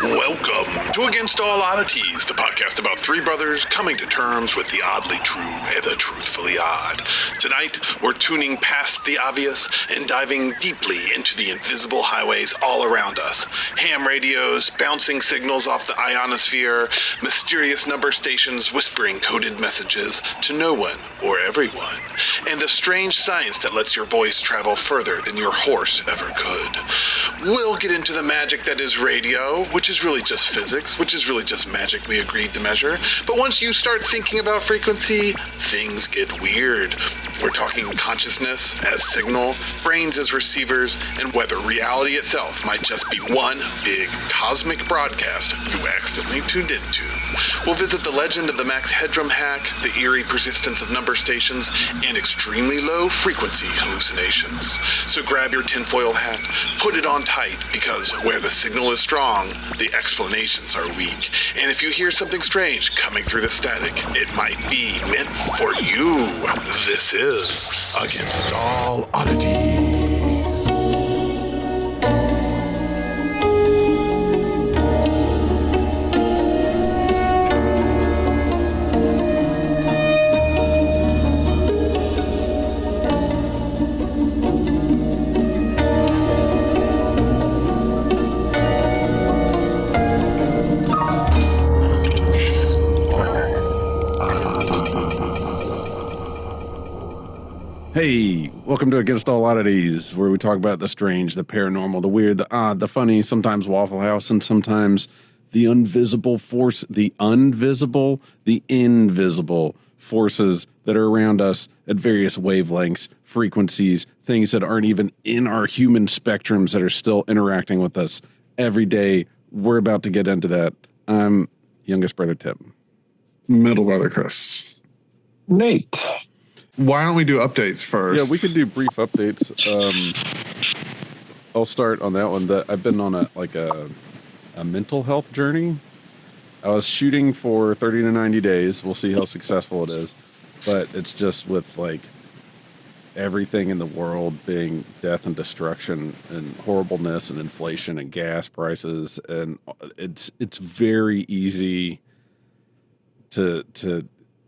Welcome to Against All Oddities, the podcast about three brothers coming to terms with the oddly true and the truthfully odd. Tonight, we're tuning past the obvious and diving deeply into the invisible highways all around us. Ham radios, bouncing signals off the ionosphere, mysterious number stations whispering coded messages to no one or everyone, and the strange science that lets your voice travel further than your horse ever could. We'll get into the magic that is radio, which is really just physics, which is really just magic we agreed to measure. But once you start thinking about frequency, things get weird. We're talking consciousness as signal, brains as receivers, and whether reality itself might just be one big cosmic broadcast you accidentally tuned into. We'll visit the legend of the Max Headroom hack, the eerie persistence of number stations, and extremely low frequency hallucinations. So grab your tinfoil hat, put it on tight, because where the signal is strong, the explanations are weak. And if you hear something strange coming through the static, it might be meant for you. This is Against All Oddities. Hey, welcome to Against All Oddities, where we talk about the strange, the paranormal, the weird, the odd, the funny, sometimes Waffle House, and sometimes the invisible force, the invisible forces that are around us at various wavelengths, frequencies, things that aren't even in our human spectrums that are still interacting with us every day. We're about to get into that. I'm youngest brother Tim. Middle brother Chris. Nate. Why don't we do updates first? Yeah, we could do brief updates. I'll start on that one. I've been on a mental health journey. I was shooting for 30 to 90 days. We'll see how successful it is. But it's just with like everything in the world being death and destruction and horribleness and inflation and gas prices. And it's very easy to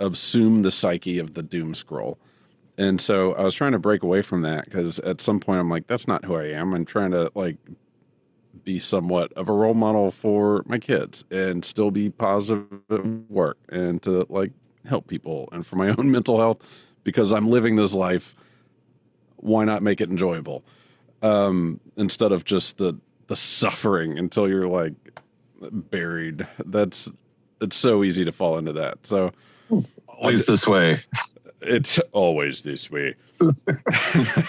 assume the psyche of the doom scroll. And so I was trying to break away from that because at some point I'm like, that's not who I am. I'm trying to like be somewhat of a role model for my kids and still be positive at work and to like help people and for my own mental health because I'm living this life. Why not make it enjoyable? Instead of just the suffering until you're like buried. It's so easy to fall into that. So Always this way. It's always this way.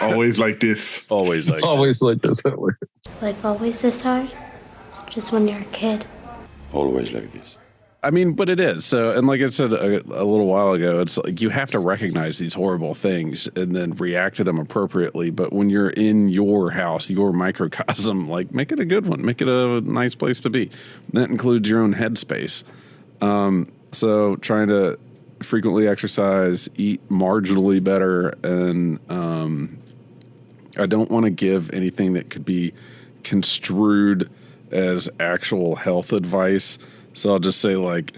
Always like this. Always like this. Is life always this hard? Just when you're a kid? Always like this. I mean, but it is. So, and like I said a little while ago, it's like you have to recognize these horrible things and then react to them appropriately. But when you're in your house, your microcosm, like make it a good one. Make it a nice place to be. That includes your own headspace. So trying to frequently exercise, eat marginally better, and I don't want to give anything that could be construed as actual health advice. So I'll just say like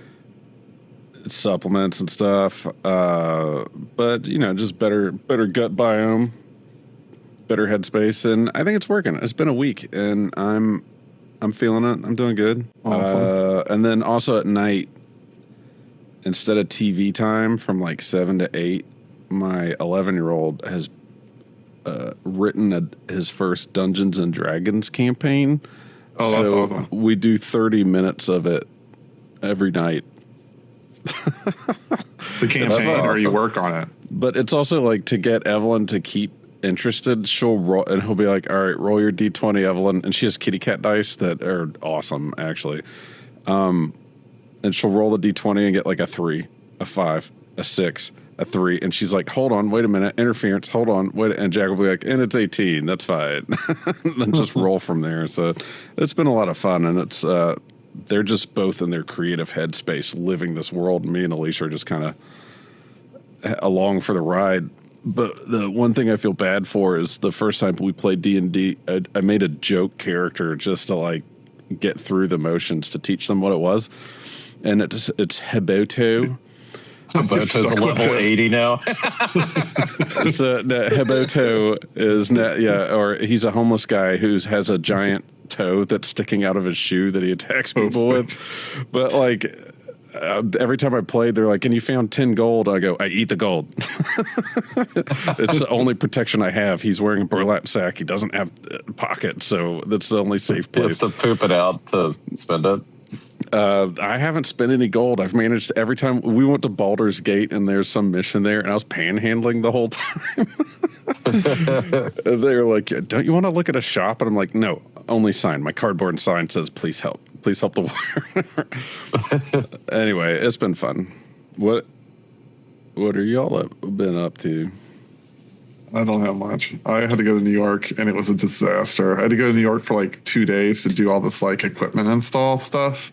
supplements and stuff. But you know, just better gut biome, better headspace, and I think it's working. It's been a week, and I'm feeling it. I'm doing good. Awesome. And then also at night, instead of TV time from like 7 to 8, my 11-year-old has written his first Dungeons and Dragons campaign. Oh, that's awesome. We do 30 minutes of it every night. The campaign, or you work on it. But it's also like to get Evelyn to keep interested, she'll roll, and he'll be like, all right, roll your D20, Evelyn. And she has kitty cat dice that are awesome, actually. And she'll roll the D20 and get like a 3, a 5, a 6, a 3. And she's like, hold on, wait a minute, interference, hold on, wait. And Jack will be like, and it's 18, that's fine. Then just roll from there. So it's been a lot of fun. And it's, they're just both in their creative headspace living this world. Me and Alicia are just kind of along for the ride. But the one thing I feel bad for is the first time we played D&D, I made a joke character just to like get through the motions to teach them what it was. And it's Hiboto. Hiboto's a level 80 now. So Hiboto is or he's a homeless guy who has a giant toe that's sticking out of his shoe that he attacks people with. But like every time I played, they're like, "And you found 10 gold?" I go, "I eat the gold." It's the only protection I have. He's wearing a burlap sack. He doesn't have pockets, so that's the only safe place. He has to poop it out to spend it. I haven't spent any gold. I've managed every time we went to Baldur's Gate and there's some mission there and I was panhandling the whole time. They're like, "Don't you want to look at a shop?" And I'm like, "No, only sign. My cardboard sign says, please help the war." Anyway, it's been fun. What are y'all been up to? I don't have much. I had to go to New York and it was a disaster. I had to go to New York for like 2 days to do all this like equipment install stuff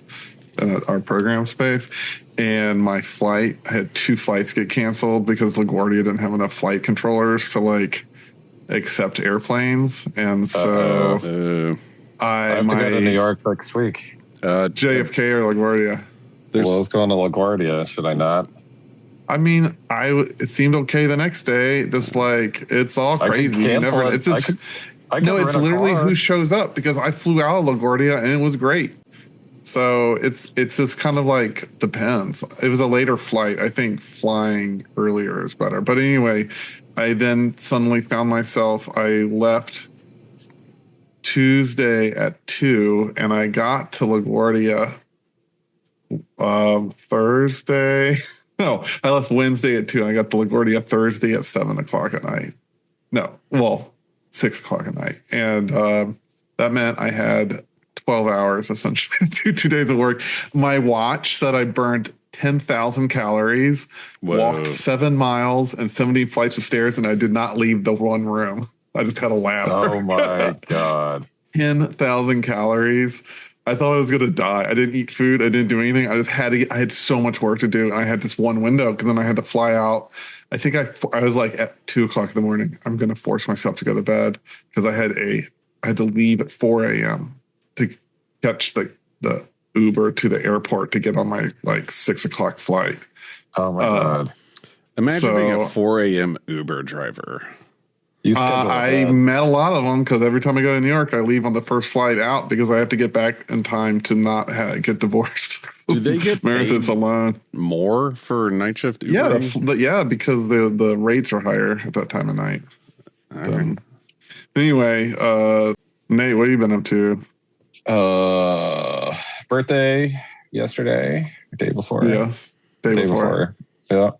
in our program space. And my flight, I had 2 flights get canceled because LaGuardia didn't have enough flight controllers to like accept airplanes. And so I have to go to New York next week. JFK or LaGuardia? Well, let's go on to LaGuardia, should I not? I mean, it seemed okay the next day. Just like it's all crazy. It's literally who shows up because I flew out of LaGuardia and it was great. So it's just kind of like depends. It was a later flight. I think flying earlier is better. But anyway, I then suddenly found myself. I left Tuesday at 2, and I got to LaGuardia Thursday. No, I left Wednesday at 2, and I got to LaGuardia Thursday at 7:00 at night. No, well, 6:00 at night. And that meant I had 12 hours essentially to do 2 days of work. My watch said I burned 10,000 calories, walked 7 miles and 70 flights of stairs, and I did not leave the one room. I just had a ladder. Oh my God. 10,000 calories. I thought I was going to die. I didn't eat food. I didn't do anything. I just had to I had so much work to do. And I had this one window because then I had to fly out. I think I was like at 2:00 in the morning. I'm going to force myself to go to bed because I had to leave at 4 a.m. to catch the Uber to the airport to get on my like 6:00 flight. Oh my God. Imagine being a 4 a.m. Uber driver. I met a lot of them because every time I go to New York, I leave on the first flight out because I have to get back in time to not get divorced. Do they get Meredith's alone more for night shift Uber? Yeah, because the rates are higher at that time of night. Anyway, Nate, what have you been up to? Birthday yesterday, day before. Yes, day before. Yeah.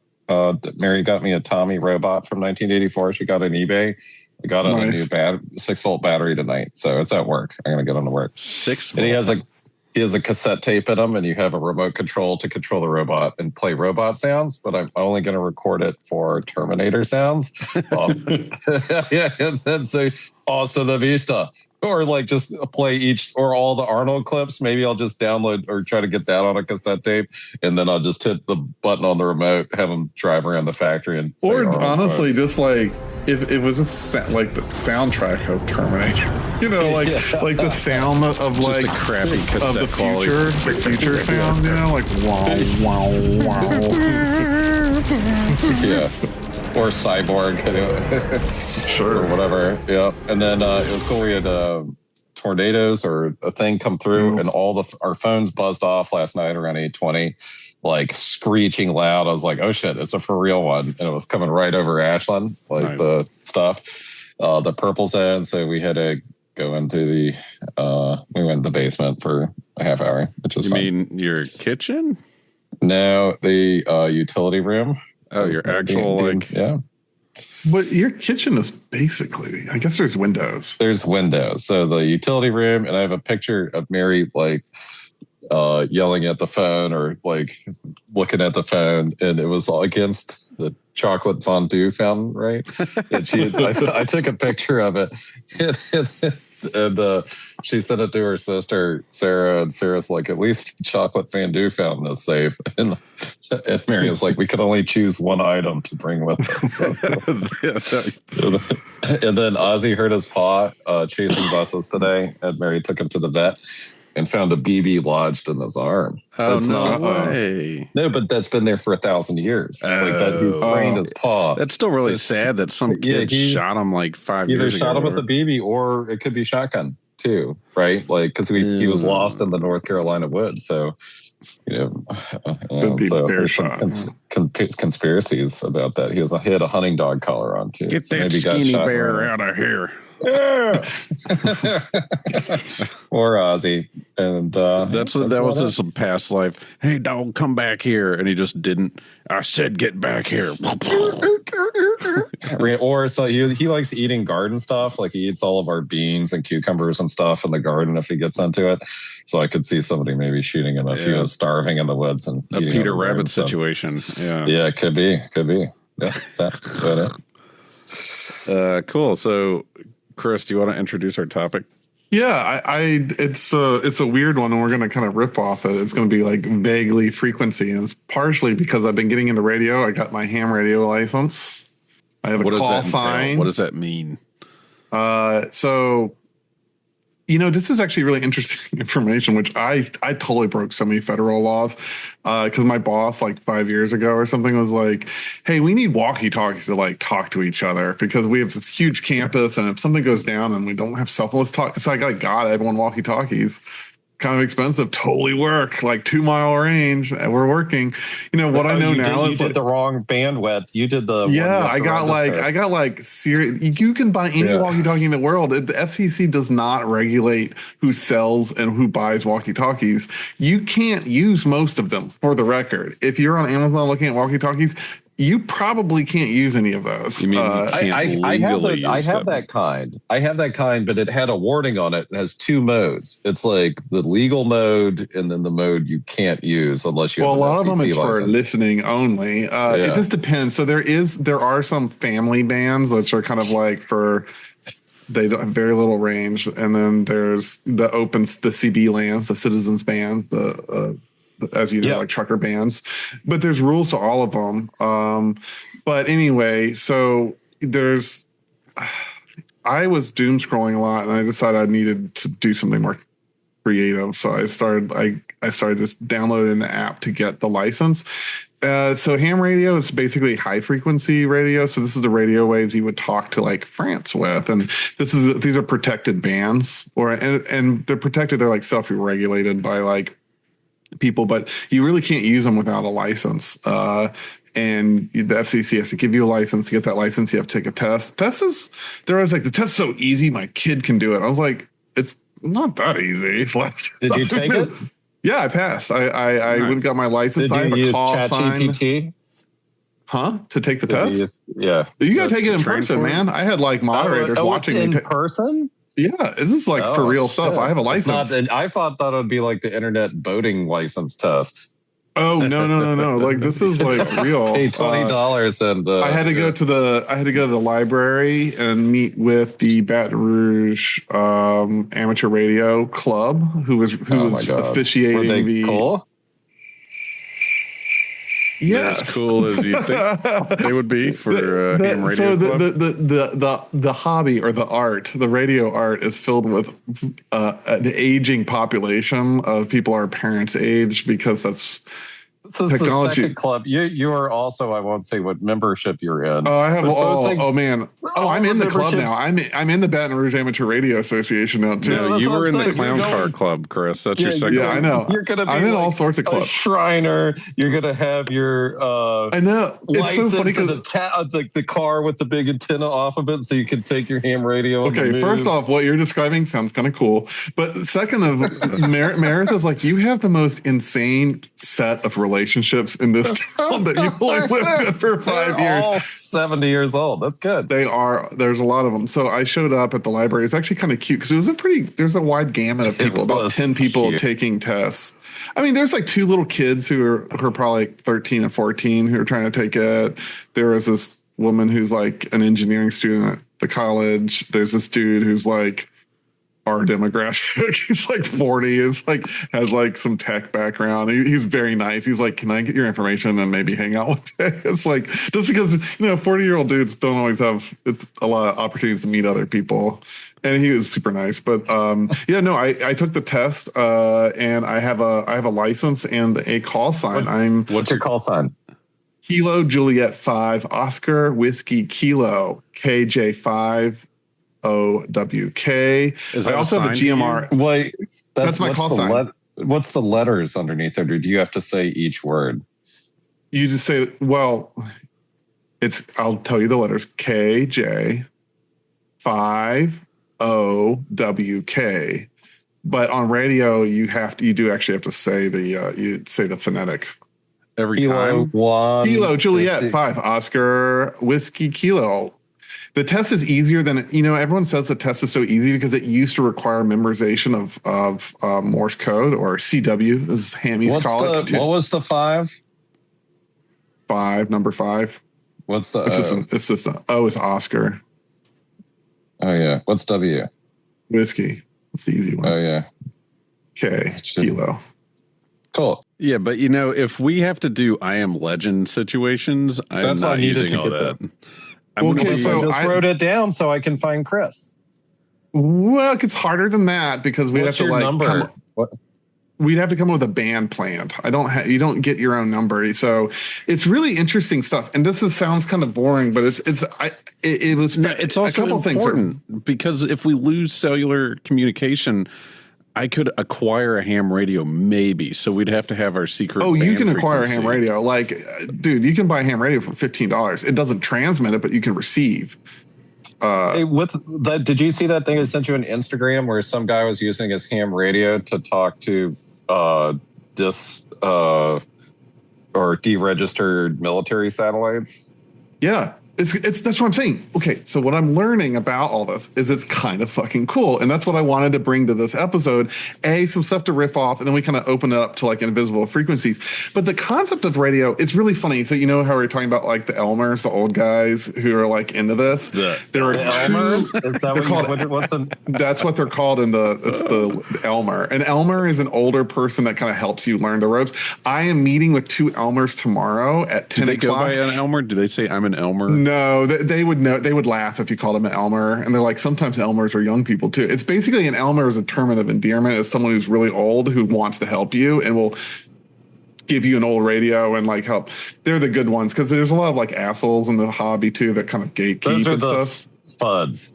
Mary got me a Tommy robot from 1984. She got it on eBay. I got it on a new 6-volt battery tonight, so it's at work. I'm gonna get on to work. 6 volt. And he has a cassette tape in him, and you have a remote control to control the robot and play robot sounds. But I'm only going to record it for Terminator sounds. Yeah, and then say "Hasta la vista," or like just play all the Arnold clips. Maybe I'll just download or try to get that on a cassette tape, and then I'll just hit the button on the remote, have him drive around the factory, and or honestly, just like if it was just like the soundtrack of Terminator, like the sound of just like a crappy cassette of the future sound, like wow, wow, wow. Yeah. Or Cyborg, sure, or whatever. Yeah, and then it was cool. We had tornadoes or a thing come through, and our phones buzzed off last night around 8:20, like screeching loud. I was like, "Oh shit, it's a for real one!" And it was coming right over Ashland, like the stuff, the purple zone. So we had to go into we went in the basement for a half hour, which was fun. You mean your kitchen? No, the utility room. Oh, your actual yeah. But your kitchen is basically, I guess there's windows. There's windows. So the utility room, and I have a picture of Mary like yelling at the phone or like looking at the phone, and it was all against the chocolate fondue fountain, right? And I took a picture of it, and she sent it to her sister Sarah, and Sarah's like, "At least the chocolate fondue fountain is safe." And Mary was like, "We could only choose one item to bring with us." And then Ozzy hurt his paw chasing buses today, and Mary took him to the vet. and found a BB lodged in his arm. Oh, That's no not way. no, but that's been there for 1,000 years. Like that, he sprained his paw. That's still really So, sad that some kid shot him like 5 years ago. Either shot him with a BB or it could be shotgun too, right? Like because he was lost in the North Carolina woods. So so there's some conspiracies about that. He had a hunting dog collar on too. Get so that skinny bear out of here. Yeah. Or Ozzy, and that was his past life. Hey, dog, come back here, and he just didn't. I said, get back here. Or so he likes eating garden stuff. Like he eats all of our beans and cucumbers and stuff in the garden if he gets into it. So I could see somebody maybe shooting him if he was starving in the woods and a Peter Rabbit situation. Yeah, it could be. Yeah, that's about it. Cool. So, Chris, do you want to introduce our topic? Yeah, it's a weird one, and we're going to kind of rip off it. It's going to be like vaguely frequency, and it's partially because I've been getting into radio. I got my ham radio license. I have a call sign. What does that mean? So, this is actually really interesting information, which I totally broke so many federal laws because my boss like 5 years ago or something was like, hey, we need walkie-talkies to like talk to each other because we have this huge campus and if something goes down and we don't have cell phones talk. So I got everyone walkie-talkies. Kind of expensive, totally work, like 2 mile range, and we're working. What I know now is you did the wrong bandwidth. You did the I got like serious. You can buy any walkie-talkie in the world. The FCC does not regulate who sells and who buys walkie-talkies. You can't use most of them, for the record. If you're on Amazon looking at walkie-talkies, you probably can't use any of those. You mean I have that kind. I have that kind, but it had a warning on it. It has 2 modes. It's like the legal mode and then the mode you can't use unless you have an FCC of them it's license. For listening only. It just depends. So there are some family bands which are kind of like they don't have very little range, and then there's the CB lands, the citizens bands, as you know, like trucker bands, but there's rules to all of them. But anyway, so I was doom scrolling a lot and I decided I needed to do something more creative. So I started just downloading the app to get the license. So ham radio is basically high frequency radio. So this is the radio waves you would talk to like France with. And these are protected bands and they're protected. They're like self-regulated by like people, but you really can't use them without a license. And the FCC has to give you a license. To get that license, you have to take a test. The test's so easy, my kid can do it. I was like, it's not that easy. Did you take it? Yeah, I passed. I went and got my license. I have a call sign. To take the test? Yeah. You got to take it in person, man. I had like moderators watching me. In person? Yeah, this is like for real stuff. I have a license. I thought that would be like the internet voting license test. Oh no! Like this is like real. Pay $20 and I had to go to the library and meet with the Baton Rouge amateur radio club who was officiating. Were they the cool? Yes. As cool as you think they would be for ham radio. So club? the hobby or the radio art is filled with an aging population of people our parents' age because that's This is technology. The second club. You are also, I won't say what membership you're in. Oh, I have. I'm in the club now. I'm in the Baton Rouge Amateur Radio Association now too. No, you were in the Clown Car Club, Chris. That's your second. Yeah, I know. You're gonna be I'm in all sorts of clubs. Shriner. You're gonna have your. I know. It's so funny because the car with the big antenna off of it, so you can take your ham radio. Okay, first off, what you're describing sounds kind of cool, but second of Meredith is like, you have the most insane set of relationships in this town that you've only lived in for 5 years. All 70 years old. That's good. They are. There's a lot of them. So I showed up at the library. It's actually kind of cute because there's a wide gamut of people, about 10 people taking tests. I mean, there's like two little kids who are probably like 13 and 14 who are trying to take it. There was this woman who's like an engineering student at the college. There's this dude who's like our demographic. He's like 40, has like some tech background. He's very nice. He's like, can I get your information and maybe hang out one day? It's like, just because 40-year-old dudes don't always have a lot of opportunities to meet other people. And he was super nice. But yeah, no, I took the test and I have a license and a call sign. What's your call sign? Kilo Juliet 5 Oscar Whiskey Kilo KJ5 OWK. I also have a GMR. Wait, that's my call sign. What's the letters underneath it, or do you have to say each word? You just say, well, I'll tell you the letters KJ 5 OWK. But on radio, you do actually have to say the phonetic. Every time? Kilo Juliet 5 Oscar Whiskey Kilo. The test is easier than, everyone says the test is so easy because it used to require memorization of Morse code, or CW, as Hammies call it. What was the 5? Number 5. What's the It's just O is Oscar. Oh, yeah. What's W? Whiskey. That's the easy one. Oh, yeah. K, Kilo. Cool. Yeah, but if we have to do I Am Legend situations, I'm not using all that. I just wrote it down so I can find Chris. Well, it gets harder than that because we'd have to number? We'd have to come up with a band plan. You don't get your own number. So it's really interesting stuff. And this sounds kind of boring, but it's also a couple important because if we lose cellular communication, I could acquire a ham radio maybe. So we'd have to have our secret. Oh, you can acquire a frequency. ham radio. Like, dude, you can buy a ham radio for $15. It doesn't transmit it, but you can receive. Hey, did you see that thing I sent you on Instagram where some guy was using his ham radio to talk to or deregistered military satellites? Yeah. That's what I'm saying. Okay, so what I'm learning about all this is it's kind of fucking cool. And that's what I wanted to bring to this episode. Some stuff to riff off, and then we kind of open it up to like invisible frequencies. But the concept of radio, it's really funny. So you know how we're talking about like the Elmers, the old guys who are like into this? There are Elmers? Is that that's what they're called it's the Elmer. An Elmer is an older person that kind of helps you learn the ropes. I am meeting with 2 Elmers tomorrow at 10 o'clock. Do they go by an Elmer? Do they say I'm an Elmer? No, they would know. They would laugh if you called them an Elmer, and they're like, sometimes Elmers are young people too. It's basically an Elmer is a term of endearment as someone who's really old who wants to help you and will give you an old radio and like help. They're the good ones because there's a lot of like assholes in the hobby too that kind of gatekeep Those are and the stuff. Fuds.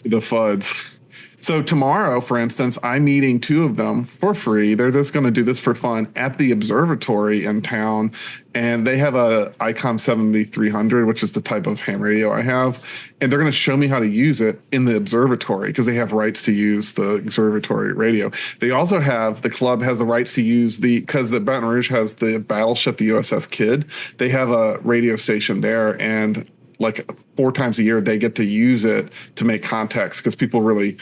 The Fuds. So tomorrow, for instance, I'm meeting 2 of them for free. They're just going to do this for fun at the observatory in town. And they have a ICOM 7300, which is the type of ham radio I have. And they're going to show me how to use it in the observatory because they have rights to use the observatory radio. They also the club has the rights to use because the Baton Rouge has the battleship, the USS Kidd. They have a radio station there, and like 4 times a year, they get to use it to make contacts because people really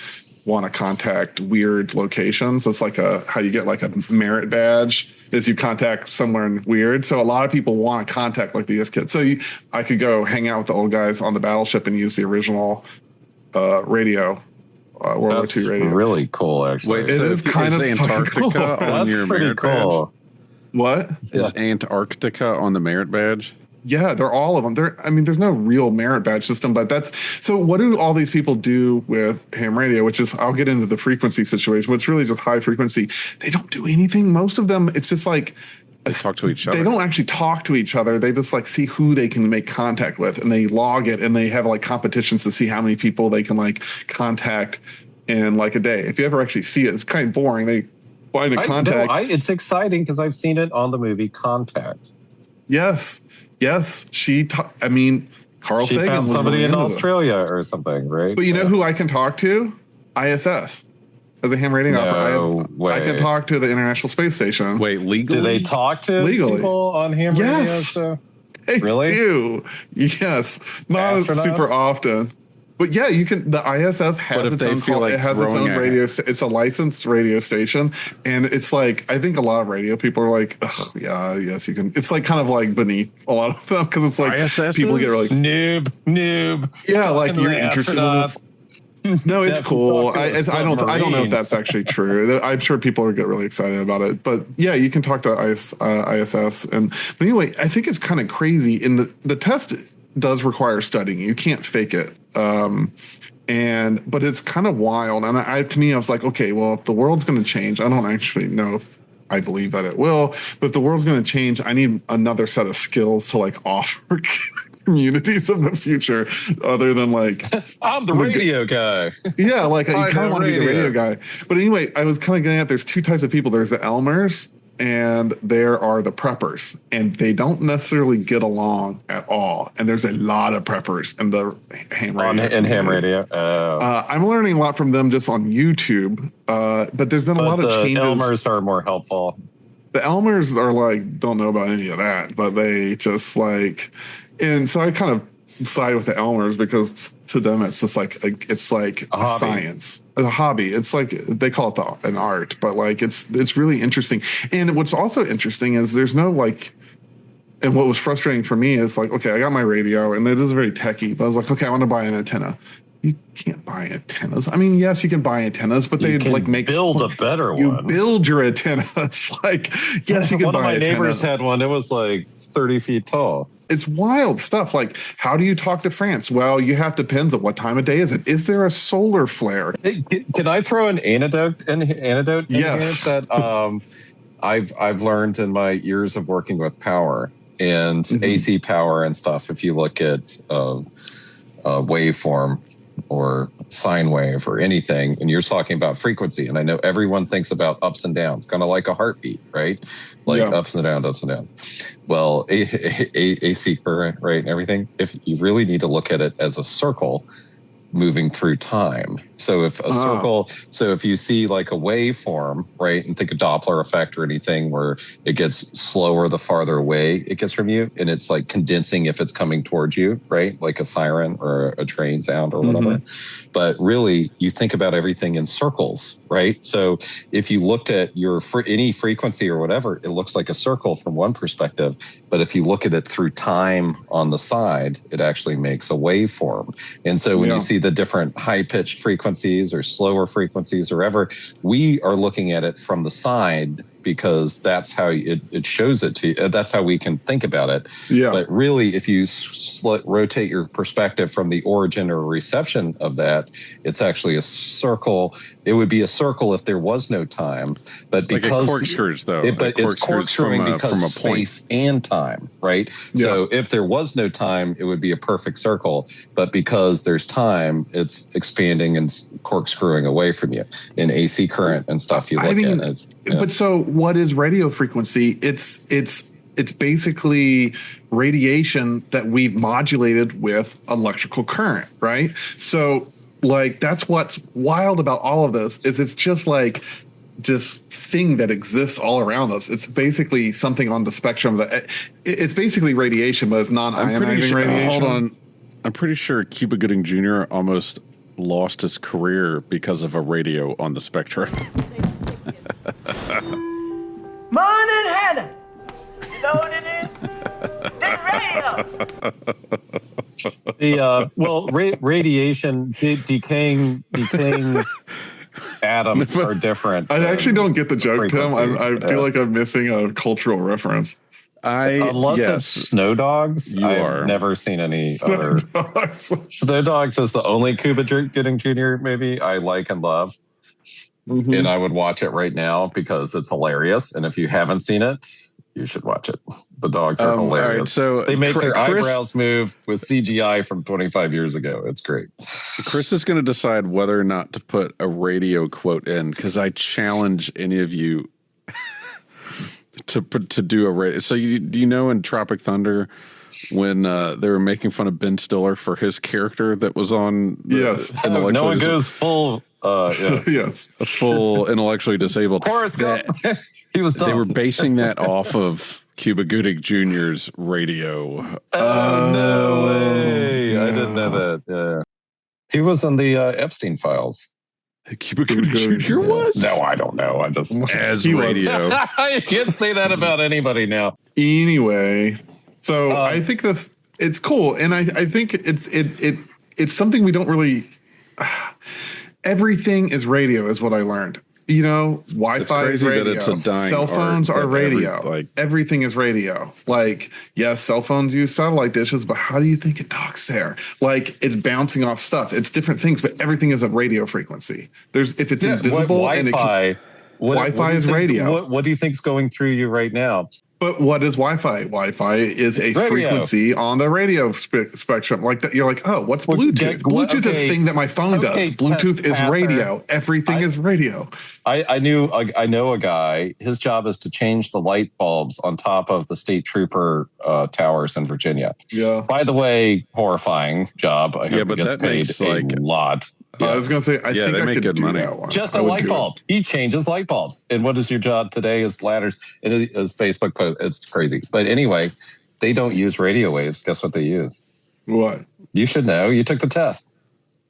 want to contact weird locations. It's like how you get like a merit badge is you contact somewhere weird. So a lot of people want to contact like the US Kids. So I could go hang out with the old guys on the battleship and use the original radio, World War II radio. Really cool, actually. Wait, so is Antarctica cool. on your merit badge? What? Is Antarctica on the merit badge? Yeah, they're all of them. There's no real merit badge system, but so what do all these people do with ham radio, which is, I'll get into the frequency situation, but it's really just high frequency. They don't do anything. Most of them, it's just like, they talk to each other. They don't actually talk to each other. They just like see who they can make contact with, and they log it, and they have like competitions to see how many people they can like contact in like a day. If you ever actually see it, it's kind of boring. They find a contact. It's exciting because I've seen it on the movie Contact. Yes. Carl she Sagan found was somebody really in into Australia or something, right? But you know who I can talk to? ISS. As a ham radio operator, I can talk to the International Space Station. Wait, legally? Do they talk to people on ham radio? So? They really? do. Yes. Not super often. But yeah, you can. The ISS has its own radio. It's a licensed radio station, and it's like I think a lot of radio people are like, yeah, yes, you can. It's like kind of like beneath a lot of them because it's like ISS people get really noob. Yeah, like you're interested in it. No, it's cool. I don't know if that's actually true. I'm sure people are get really excited about it. But yeah, you can talk to ISS. But anyway, I think it's kind of crazy. In the test does require studying. You can't fake it. But it's kind of wild. And to me, I was like, okay, well, if the world's going to change, I don't actually know if I believe that it will, but if the world's going to change, I need another set of skills to like offer communities of the future other than like I'm the radio guy. Yeah, like you kind of want to be the radio guy. But anyway, I was kind of getting at there's two types of people. There's the Elmers and there are the preppers, and they don't necessarily get along at all. And there's a lot of preppers in the ham radio. Ham radio. I'm learning a lot from them just on YouTube. But there's been a lot of changes. The Elmers are more helpful. The Elmers are like, don't know about any of that, but they just like, and so I kind of side with the Elmers because to them it's just like a science, a hobby. It's like they call it an art, but like it's really interesting. And what's also interesting is there's no like, and what was frustrating for me is like, okay, I got my radio and it is very techy, but I was like, okay, I want to buy an antenna. You can't buy antennas. I mean, yes, you can buy antennas, but they like build a better one. You build your antenna. It's like, yes, you can buy one of my antenna. neighbors had one. It was like 30 feet tall. It's wild stuff. Like, how do you talk to France? Well, you have to depends on what time of day is it. Is there a solar flare? Hey, can I throw an anecdote in yes. here that I've learned in my years of working with power and AC power and stuff? If you look at waveform or sine wave or anything, and you're talking about frequency, and I know everyone thinks about ups and downs, kind of like a heartbeat, right? Like ups and downs. Well, AC current, right, and everything, if you really need to look at it as a circle moving through time. So if a circle, so if you see like a waveform, right, and think of Doppler effect or anything where it gets slower the farther away it gets from you, and it's like condensing if it's coming towards you, right, like a siren or a train sound or whatever. But really, you think about everything in circles, right? So if you looked at any frequency or whatever, it looks like a circle from one perspective. But if you look at it through time on the side, it actually makes a waveform. And so when you see the different high-pitched frequencies or slower frequencies or whatever, we are looking at it from the side because that's how it shows it to you. That's how we can think about it. Yeah. But really, if you rotate your perspective from the origin or reception of that, it's actually a circle. It would be a circle if there was no time. But because like corkscrews, though. It's corkscrewing because from a space and time, right? Yeah. So if there was no time, it would be a perfect circle. But because there's time, it's expanding and corkscrewing away from you. In AC current and stuff you look at. But so what is radio frequency? It's basically radiation that we've modulated with electrical current, right? So like that's what's wild about all of this is it's just like this thing that exists all around us. It's basically something on the spectrum that it's basically radiation, but it's non-ionizing radiation. Hold on. I'm pretty sure Cuba Gooding Jr. almost lost his career because of a radio on the spectrum. Morning, Hannah. You know what it is? Radiation, decaying atoms are different. I actually don't get the joke, Tim. I feel like I'm missing a cultural reference. Unless it's Snow Dogs, I've never seen any other. Snow Dogs is the only Cuba Gooding Jr. movie I like and love. And I would watch it right now because it's hilarious. And if you haven't seen it, you should watch it. The dogs are hilarious. Right, so they make their eyebrows move with CGI from 25 years ago. It's great. Chris is going to decide whether or not to put a radio quote in because I challenge any of you to do a radio. So do you know in Tropic Thunder when they were making fun of Ben Stiller for his character that was on no one goes full full intellectually disabled. He was dumb. They were basing that off of Cuba Gooding Jr.'s radio. No way. I didn't know that. Yeah. He was on the Epstein files. Cuba Gooding Jr. was? No, I don't know. I just as radio. You can't say that about anybody now. Anyway, so I think it's cool, and I think it's something we don't really. Everything is radio, is what I learned. Wi-Fi is crazy that radio. it's a dying Cell phones art are that radio. Everything is radio. Like, yes, cell phones use satellite dishes, but how do you think it talks there? Like, it's bouncing off stuff. It's different things, but everything is a radio frequency. If it's invisible and Wi-Fi is radio. What do you think's going through you right now? But what is Wi-Fi? Wi-Fi is a frequency on the radio spectrum. Like that, you're like, oh, what's Bluetooth? Bluetooth is the thing that my phone does. Bluetooth is radio. Everything is radio. I know a guy. His job is to change the light bulbs on top of the state trooper towers in Virginia. Yeah. By the way, horrifying job. I hope he gets paid a lot. Yeah. I was going to say, I think I could do money. That one. Just a light bulb. He changes light bulbs. And what is your job today is ladders. And his Facebook post. It's crazy. But anyway, they don't use radio waves. Guess what they use? What? You should know. You took the test.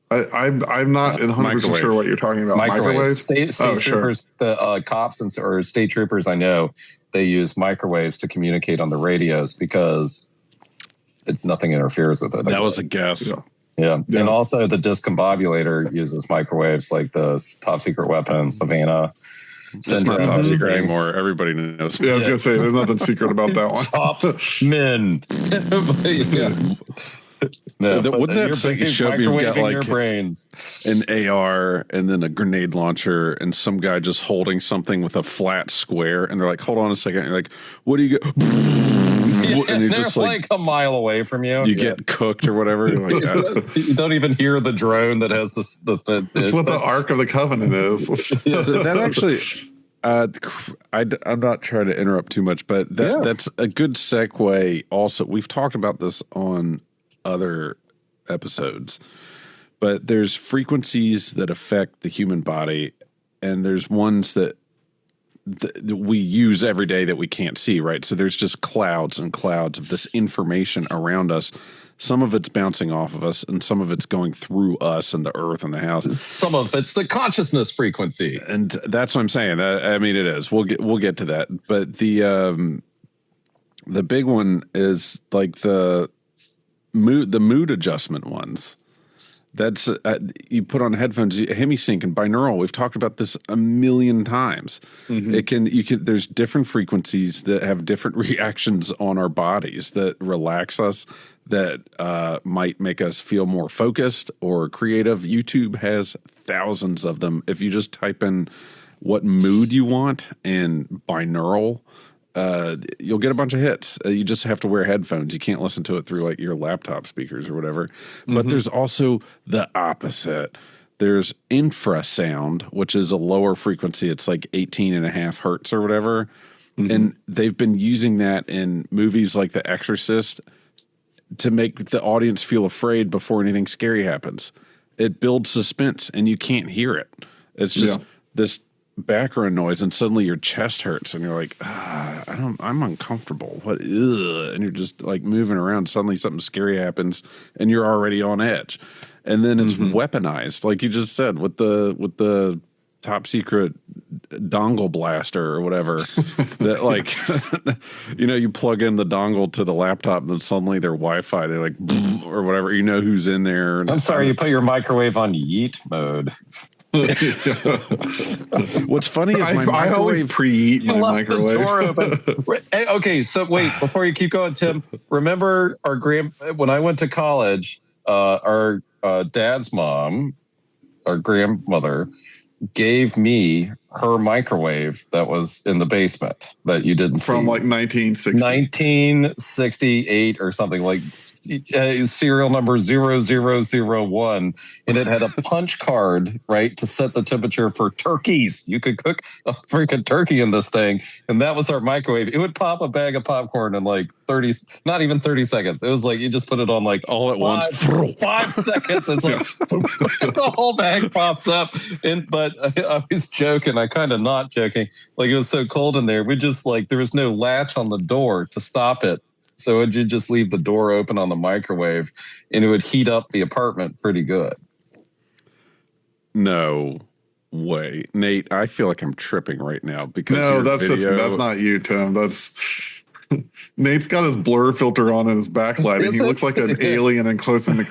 I'm not 100% sure what you're talking about. Microwaves? State troopers, the cops or state troopers I know, they use microwaves to communicate on the radios because nothing interferes with it. That was a guess. Yeah. And also the discombobulator uses microwaves like the top secret weapon, Savannah. It's not top secret anymore. Everybody knows. Yeah, I was going to say, there's nothing secret about that one. Top men. Wouldn't that show you've got like your brains. an AR and then a grenade launcher and some guy just holding something with a flat square and they're like, hold on a second. And you're like, what do you get? And they're just like a mile away from you. You get cooked or whatever. Like, you don't even hear the drone that has this. That's what the Ark of the Covenant is. So that actually, I'm not trying to interrupt too much, but that's a good segue. Also, we've talked about this on other episodes, but there's frequencies that affect the human body, and there's ones that we use every day that we can't see, right? So there's just clouds and clouds of this information around us. Some of it's bouncing off of us, and some of it's going through us and the earth and the house. Some of it's the consciousness frequency, and that's what I'm saying. I mean, it is. We'll get to that, but the big one is like the mood adjustment ones. That's you put on headphones, hemisync and binaural. We've talked about this a million times. Mm-hmm. There's different frequencies that have different reactions on our bodies that relax us, that might make us feel more focused or creative. YouTube has thousands of them. If you just type in what mood you want and binaural, you'll get a bunch of hits. You just have to wear headphones. You can't listen to it through like your laptop speakers or whatever. Mm-hmm. But there's also the opposite. There's infrasound, which is a lower frequency. It's like 18.5 hertz or whatever. Mm-hmm. And they've been using that in movies like The Exorcist to make the audience feel afraid before anything scary happens. It builds suspense and you can't hear it. It's just this background noise, and suddenly your chest hurts and you're like, I'm uncomfortable. What? Ugh. And you're just like moving around. Suddenly something scary happens and you're already on edge. And then it's weaponized, like you just said, with the top secret dongle blaster or whatever. That like, you plug in the dongle to the laptop and then suddenly their Wi-Fi, they're like, or whatever, who's in there. I'm sorry, you put your microwave on yeet mode. What's funny is my microwave. I always preheat my microwave. The door open. Hey, okay, so wait, before you keep going, Tim, remember when I went to college, our dad's mom, our grandmother, gave me her microwave that was in the basement that you didn't see. From like 1968 or something, like serial number 0001, and it had a punch card, right, to set the temperature for turkeys. You could cook a freaking turkey in this thing, and that was our microwave. It would pop a bag of popcorn in like 30, not even 30 seconds. It was like you just put it on like all at once. 5 seconds. It's like the whole bag pops up. But I was joking. I kind of not joking. Like it was so cold in there. We just like there was no latch on the door to stop it. So would you just leave the door open on the microwave and it would heat up the apartment pretty good? No way. Nate, I feel like I'm tripping right now because that's not you, Tim. That's Nate's got his blur filter on in his backlighting. He looks like an alien and close in the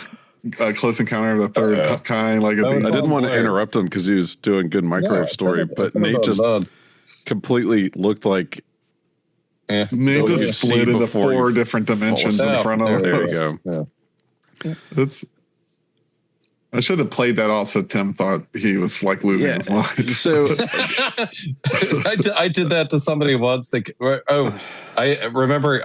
Close Encounter of the Third Kind. Like, I didn't want to interrupt him because he was doing good microwave story, but Nate just completely looked like Nate just split into 4 different dimensions in front of us. There you go. Yeah. I should have played that out so Tim thought he was like losing his mind. So I did that to somebody once. I remember.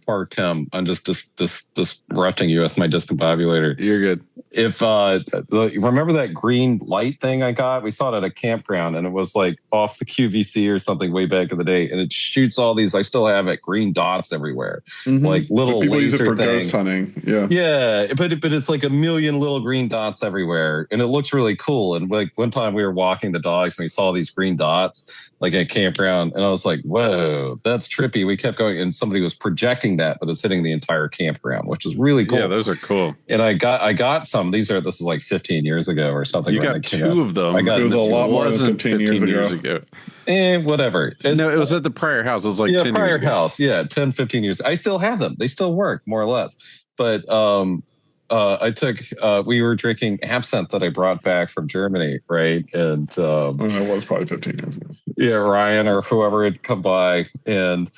Poor Tim. I'm just disrupting you with my discombobulator. You're good. If remember that green light thing I got? We saw it at a campground, and it was like off the QVC or something way back in the day, and it shoots all these. I still have it. Green dots everywhere, like little people use it for thing. ghost hunting. Yeah, but it's like a million little green dots everywhere, and it looks really cool. And like one time we were walking the dogs, and we saw these green dots like at a campground, and I was like, "Whoa, that's trippy." We kept going, and somebody was projecting that, but it's hitting the entire campground, which is really cool. Yeah, those are cool. And I got some. This is like 15 years ago or something. You got 2 of them. It was a lot more than 15 years ago. Whatever. No, it was at the prior house. It was like 10 years ago. Prior house. Yeah, 10, 15 years. I still have them. They still work, more or less. But I took, we were drinking absinthe that I brought back from Germany, right? And it was probably 15 years ago. Yeah, Ryan or whoever had come by. But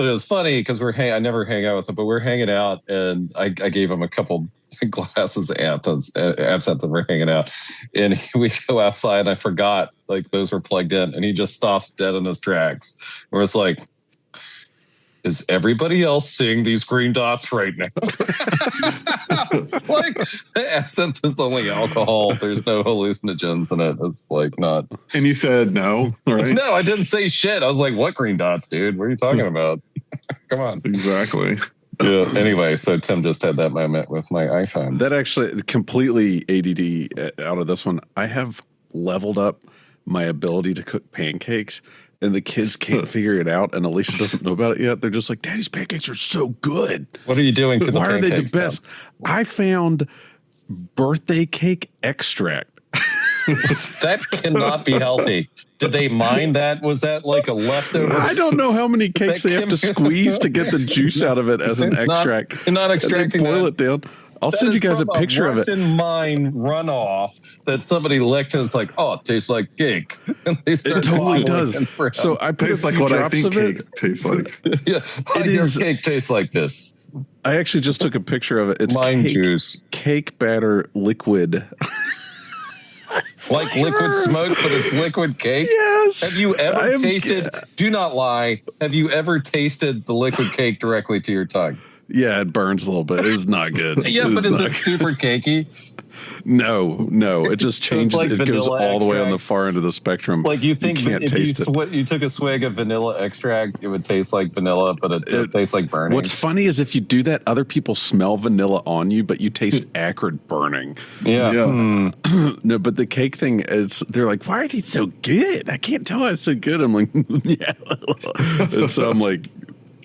it was funny because I never hang out with them, but we're hanging out, and I gave him a couple glasses of absinthe, and we're hanging out, and we go outside, and I forgot like those were plugged in, and he just stops dead in his tracks. Where it's like, is everybody else seeing these green dots right now? It's like absinthe is only alcohol. There's no hallucinogens in it. It's like not. And you said no, right? No, I didn't say shit. I was like, what green dots, dude? What are you talking about? Come on. Exactly. Yeah. Anyway, so Tim just had that moment with my iPhone. That actually completely ADD out of this one. I have leveled up my ability to cook pancakes, and the kids can't figure it out, and Alicia doesn't know about it yet. They're just like, Daddy's pancakes are so good. What are you doing to the pancakes? Why are they the best? Tim? I found birthday cake extract. That cannot be healthy. Did they mine that? Was that like a leftover? I don't know how many cakes they have to squeeze to get the juice out of it as an extract. You're not extracting boil it down. I'll send you guys a picture of it. Russian mine runoff that somebody licked, and it's like, oh, it tastes like cake. And they start it totally does. So I put tastes a few like what drops I think of cake it. Tastes like. Yeah, your cake tastes like this. I actually just took a picture of it. It's mine juice, cake batter liquid. Like liquid smoke, but it's liquid cake? Yes. Have you ever tasted, do not lie, have you ever tasted the liquid cake directly to your tongue? Yeah, it burns a little bit. It's not good. Yeah, but is it super cakey? No. It just changes. Like it goes all extract. the way on the far end of the spectrum. Like you think you if you took a swig of vanilla extract, it would taste like vanilla, but it just tastes like burning. What's funny is if you do that, other people smell vanilla on you, but you taste acrid burning. Yeah. No, but the cake thing, they're like, why are these so good? I can't tell why it's so good. I'm like, yeah. And so I'm like,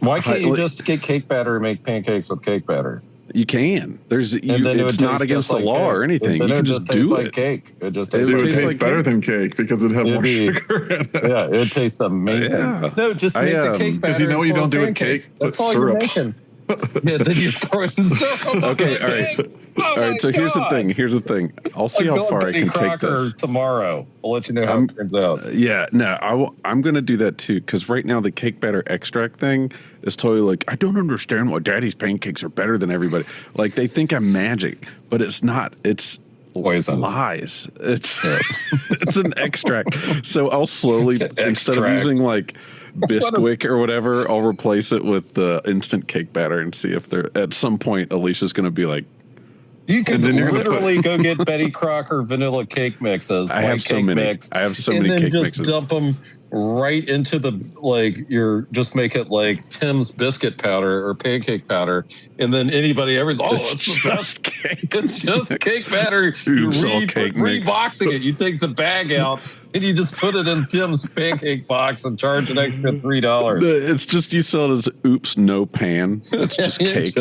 why can't you just get cake batter and make pancakes with cake batter? You can. It's not against the law or anything. You can just do it. Like cake. It just tastes like better than cake because it'd have more sugar in it. Yeah, it tastes amazing. Yeah. No, just make the cake batter. Because you know what you don't do with cake? Put syrup. Yeah, then you throw it in syrup. Okay, all right. All right, so here's the thing. I'll see how far I can take this. Tomorrow. I'll let you know how it turns out. Yeah, no, I'm going to do that too, because right now the cake batter extract thing is totally like, I don't understand why Daddy's pancakes are better than everybody. Like, they think I'm magic, but it's not. It's poison. Lies. It's it's an extract. So I'll slowly, instead of using like Bisquick or whatever, I'll replace it with the instant cake batter and see if at some point Alicia's going to be like, you can literally go get Betty Crocker vanilla cake mixes. I have so many cake mixes. And then just dump them right into just make it like Tim's biscuit powder or pancake powder. And then it's just cake. It's just cake batter. Reboxing it. You take the bag out and you just put it in Tim's pancake box and charge an extra $3. It's just, you sell it as oops, no pan. It's just cake.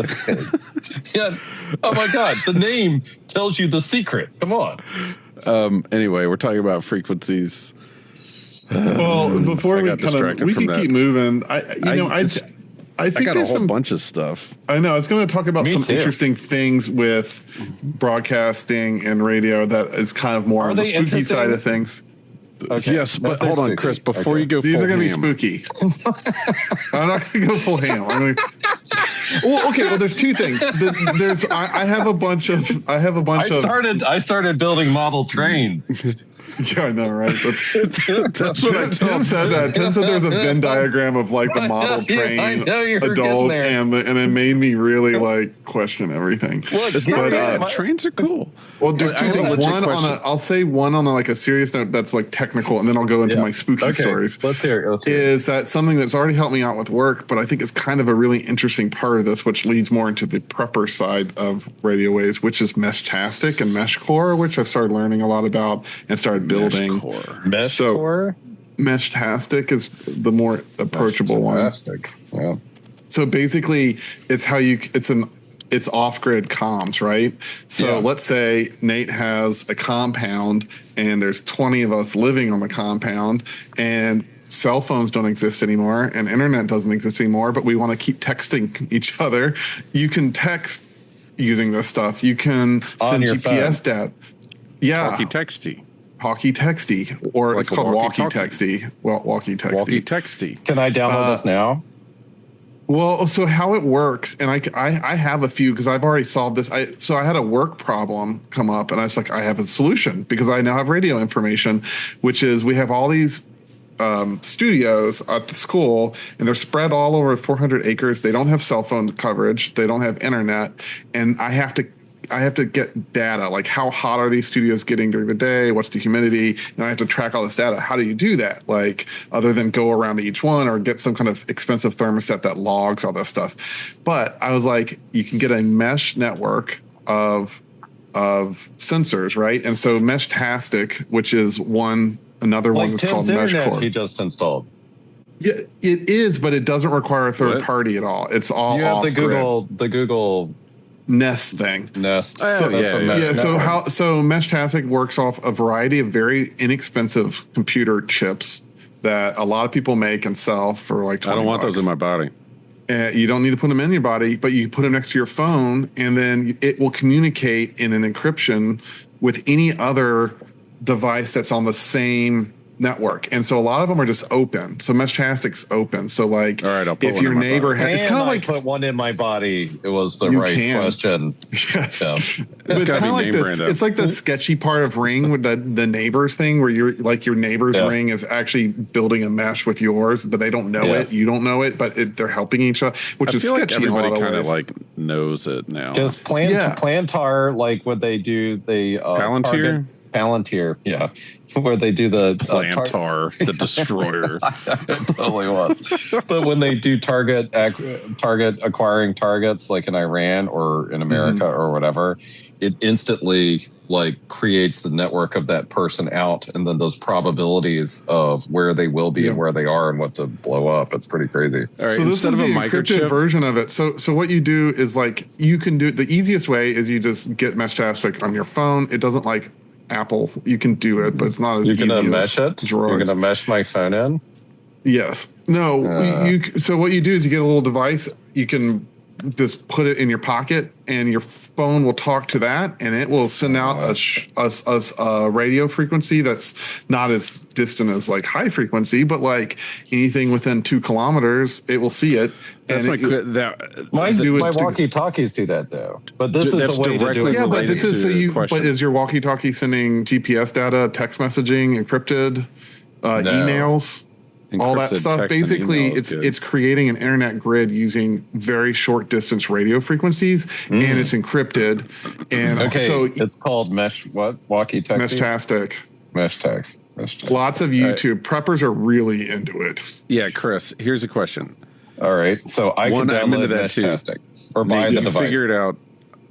Yeah. Oh my God. The name tells you the secret. Come on. Anyway, we're talking about frequencies. Well, before we can keep moving. I think got a there's whole some bunch of stuff. I know. It's going to talk about Me some too. interesting things with broadcasting and radio that is kind of more Are on the they spooky interesting? side of things. Okay. Yes, No, but they're hold on, spooky. Chris. Before Okay. you go, These full are going to be ham, spooky. I'm not going to go full ham. I'm going to. Well, okay. Well, there's two things. I have a bunch of. I started building model trains. Yeah, I know, right? That's what I Tim told said that. Tim said there's a Venn diagram of like the model Yeah, train I know you were getting adult, there. and it made me really like question everything. Look, It's not But, bad. Trains are cool. Well, there's I two have a things. legit One question. I'll say one on like a serious note that's like technical, and then I'll go into my spooky stories. Let's hear it. Is that something that's already helped me out with work, but I think it's kind of a really interesting part of this, which leads more into the prepper side of radio waves, which is Meshtastic and Meshcore, which I started learning a lot about and started building. Mesh So- core? Meshtastic is the more approachable one. Fantastic. Yeah. So basically, it's off-grid comms, right? So Yeah. let's say Nate has a compound and there's 20 of us living on the compound, and cell phones don't exist anymore and internet doesn't exist anymore, but we want to keep texting each other. You can text using this stuff. You can On send your GPS data. Yeah. Walkie-texty. Talkie-texty, or Like it's a called walkie-talkie. walkie-texty. Well, walkie-texty. Walkie-texty. Can I download this now? Well, so how it works, and I have a few because I've already solved this. So I had a work problem come up, and I was like, I have a solution because I now have radio information, which is we have all these studios at the school, and they're spread all over 400 acres. They don't have cell phone coverage. They don't have internet, and I have to get data, like how hot are these studios getting during the day? What's the humidity? And I have to track all this data. How do you do that? Like, other than go around to each one or get some kind of expensive thermostat that logs all this stuff. But I was like, you can get a mesh network of sensors, right? And so Meshtastic, which is another one Like that's called Tim's internet Meshcore. he just installed. Yeah, it is, but it doesn't require a third What? party at all. It's all You have off the Google Nest thing. Nest. Oh, So that's yeah, a yeah. mesh Yeah, network. so Meshtastic works off a variety of very inexpensive computer chips that a lot of people make and sell for like $20. I don't want those in my body. You don't need to put them in your body, but you put them next to your phone, and then it will communicate in an encryption with any other device that's on the same network. And so a lot of them are just open. So Meshtastic's open. So like, All right, I'll put if one your in my neighbor body. has, it's Can kind of I like put one in my body? It was the You right can. question. yes. Yeah. But it's gotta kind of be like name this. brand It's like the sketchy part of Ring with the neighbors thing, where you're like your neighbor's Yeah. ring is actually building a mesh with yours, but they don't know Yeah. it. You don't know it, but they're helping each other, which I is feel like sketchy in a lot everybody of kind of ways. like knows it now. Because Yeah. Plantar, like what they do, the Palantir? Palantir, yeah, where they do the Plantar, the destroyer. it totally was. But when they do target acquiring targets, like in Iran or in America or whatever, it instantly like creates the network of that person out, and then those probabilities of where they will be and where they are and what to blow up. It's pretty crazy. All right, So this is instead the of a encrypted microchip, version of it. So what you do is like you can do the easiest way is you just get Meshtastic on your phone. It doesn't like Apple. You can do it, but it's not as You're easy gonna as mesh it. droids. You're gonna mesh my phone in. Yes. No. So what you do is you get a little device. You can just put it in your pocket, and your phone will talk to that, and it will send out a radio frequency that's not as distant as like high frequency, but like anything within 2 kilometers, it will see it. that's and My do it to- walkie-talkies do that though, but this That's is a way to do directly it. yeah, but related this is so to the you. question. But is your walkie-talkie sending GPS data, text messaging, encrypted, emails? All that Encrypted stuff. text and Basically, email is good. it's creating an internet grid using very short distance radio frequencies, and it's encrypted. And Okay, so it's called mesh. What walkie-talkie? Meshtastic. Mesh text. Mesh text. Lots of YouTube preppers are really into it. Yeah, Chris, here's a question. All right, so I One, can I'm download into that too. Meshtastic or buy Nate, the you device. figure it out.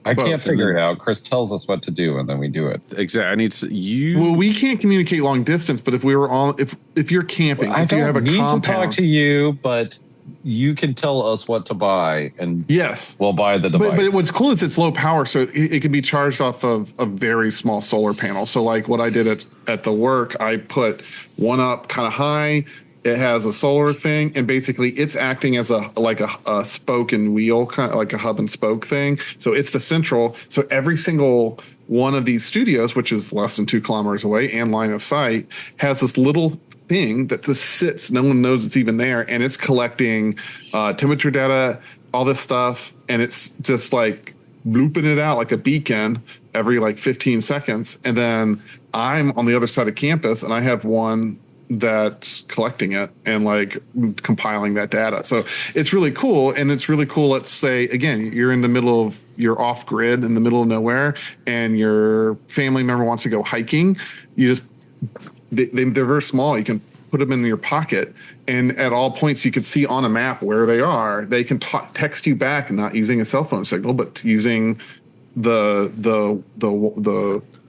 I both, can't and figure then- it out. Chris tells us what to do, and then we do it. Exactly. I need you. Well, we can't communicate long distance, but if we were all if you're camping, I if you have a don't need compound, to talk to you, but you can tell us what to buy, and yes. we'll buy the device. But what's cool is it's low power, so it can be charged off of a very small solar panel. So like what I did at the work, I put one up kind of high, It has a solar thing, and basically it's acting as a spoke and wheel, kind of like a hub and spoke thing. So it's the central. So every single one of these studios, which is less than 2 kilometers away and line of sight, has this little thing that just sits. No one knows it's even there, and it's collecting temperature data, all this stuff, and it's just like blooping it out like a beacon every like 15 seconds. And then I'm on the other side of campus, and I have one that's collecting it and like compiling that data. So it's really cool. And it's really cool. Let's say, again, you're off grid in the middle of nowhere, and your family member wants to go hiking. They're very small. You can put them in your pocket, and at all points you can see on a map where they are. They can text you back, not using a cell phone signal, but using the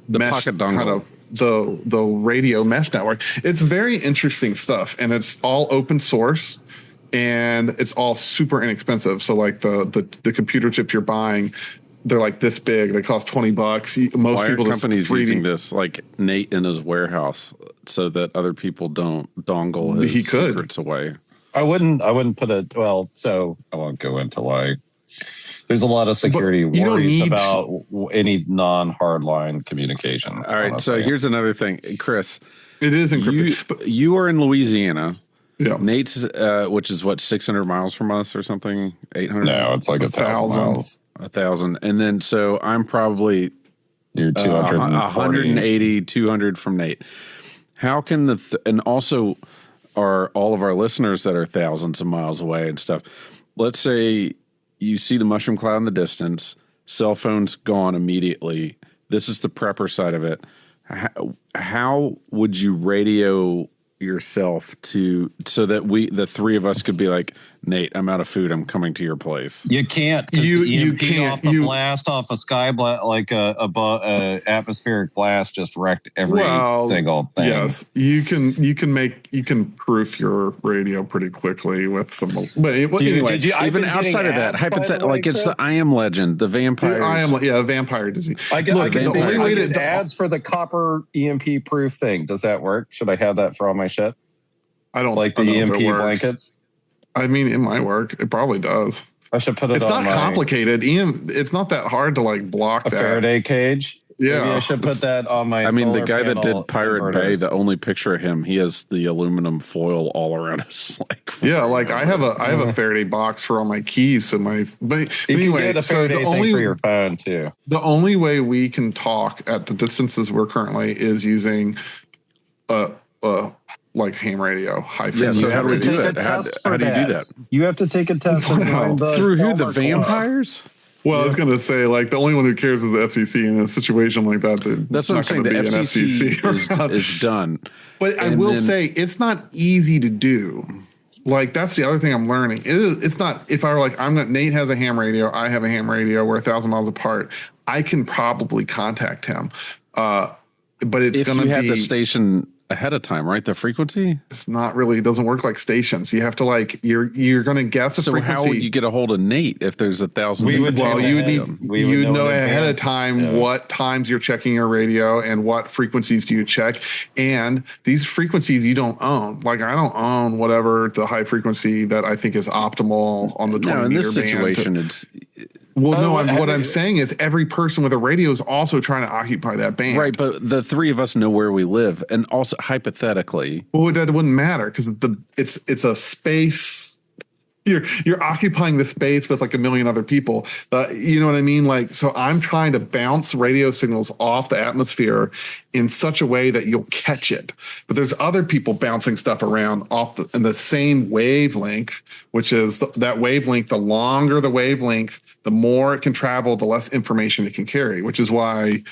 mesh, pocket dongle, kind of the radio mesh network. It's very interesting stuff, and it's all open source, and it's all super inexpensive. So like the computer chips you're buying, they're like this big. They cost $20. Most people companies using this, like Nate in his warehouse, so that other people don't dongle his secrets away. I wouldn't put it. Well, so I won't go into why. There's a lot of security worries about any non-hardline communication. All right, honestly. So here's another thing, Chris. It is encrypted. You are in Louisiana. Yeah. Nate's, which is what, 600 miles from us or something? 800? No, it's like 1,000 miles. 1,000. And then, so I'm probably you're 180, 200 from Nate. How can and also are all of our listeners that are thousands of miles away and stuff. Let's say you see the mushroom cloud in the distance, cell phone's gone immediately. This is the prepper side of it. How would you radio yourself so that the three of us could be like, Nate, I'm out of food. I'm coming to your place. You can't. You can't. Off the blast off a sky blast, like a atmospheric blast, just wrecked every single thing. Yes, you can proof your radio pretty quickly with some. But anyway, even outside of that, hypothetical, like it's the I Am Legend, the vampires. Vampire disease. I get ads for the copper EMP proof thing. Does that work? Should I have that for all my shit? I don't like the EMP blankets. I mean, it might work. It probably does. I should put it. It's not complicated. It's not that hard to like block that. Faraday cage. Yeah, maybe I should put that on my. I mean, the guy that did Pirate Bay, the only picture of him, he has the aluminum foil all around us. Like I have a Faraday box for all my keys. So but anyway, can get a Faraday thing for your phone too. The only way we can talk at the distances we're currently is using like ham radio, high frequency. Yeah, so how do we do it? How do you do that? You have to take a test through who? The vampires? Well, I was going to say, like, the only one who cares is the FCC in a situation like that. That's what I'm saying. The FCC is done. But I will say, it's not easy to do. Like, that's the other thing I'm learning. It's not, if I were like, Nate has a ham radio, I have a ham radio, we're 1,000 miles apart, I can probably contact him. But it's going to be. If you had the station ahead of time, right? The frequency? It's not really, it doesn't work like stations. You have to you're going to guess a frequency. So how would you get a hold of Nate if there's 1,000? You would know ahead of time what times you're checking your radio and what frequencies do you check. And these frequencies you don't own. Like I don't own whatever the high frequency that I think is optimal on the 20 meter in this band. Situation, it's... Well, what I'm saying is every person with a radio is also trying to occupy that band. Right, but the three of us know where we live. And also, hypothetically... Well, that wouldn't matter because it's a space... You're occupying the space with like a million other people. You know what I mean? Like, so I'm trying to bounce radio signals off the atmosphere in such a way that you'll catch it. But there's other people bouncing stuff around in the same wavelength, which is that wavelength. The longer the wavelength, the more it can travel, the less information it can carry, which is why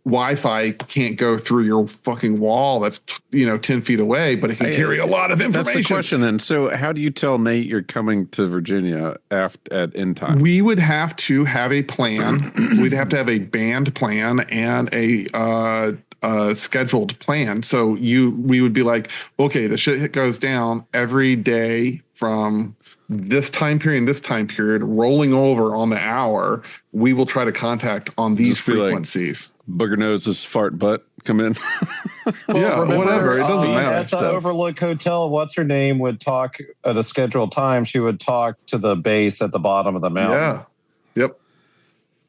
Wi-Fi can't go through your fucking wall that's 10 feet away, but it can carry a lot of information. That's the question then. So how do you tell Nate you're coming to Virginia at end time? We would have to have a plan. We'd have to have a band plan and a scheduled plan. So we would be like, okay, the shit goes down every day from this time period, rolling over on the hour. We will try to contact on these frequencies. Booger noses, fart butt come in. Yeah, whatever. It doesn't matter. At the Overlook Hotel, what's her name would talk at a scheduled time. She would talk to the base at the bottom of the mountain. Yeah. Yep.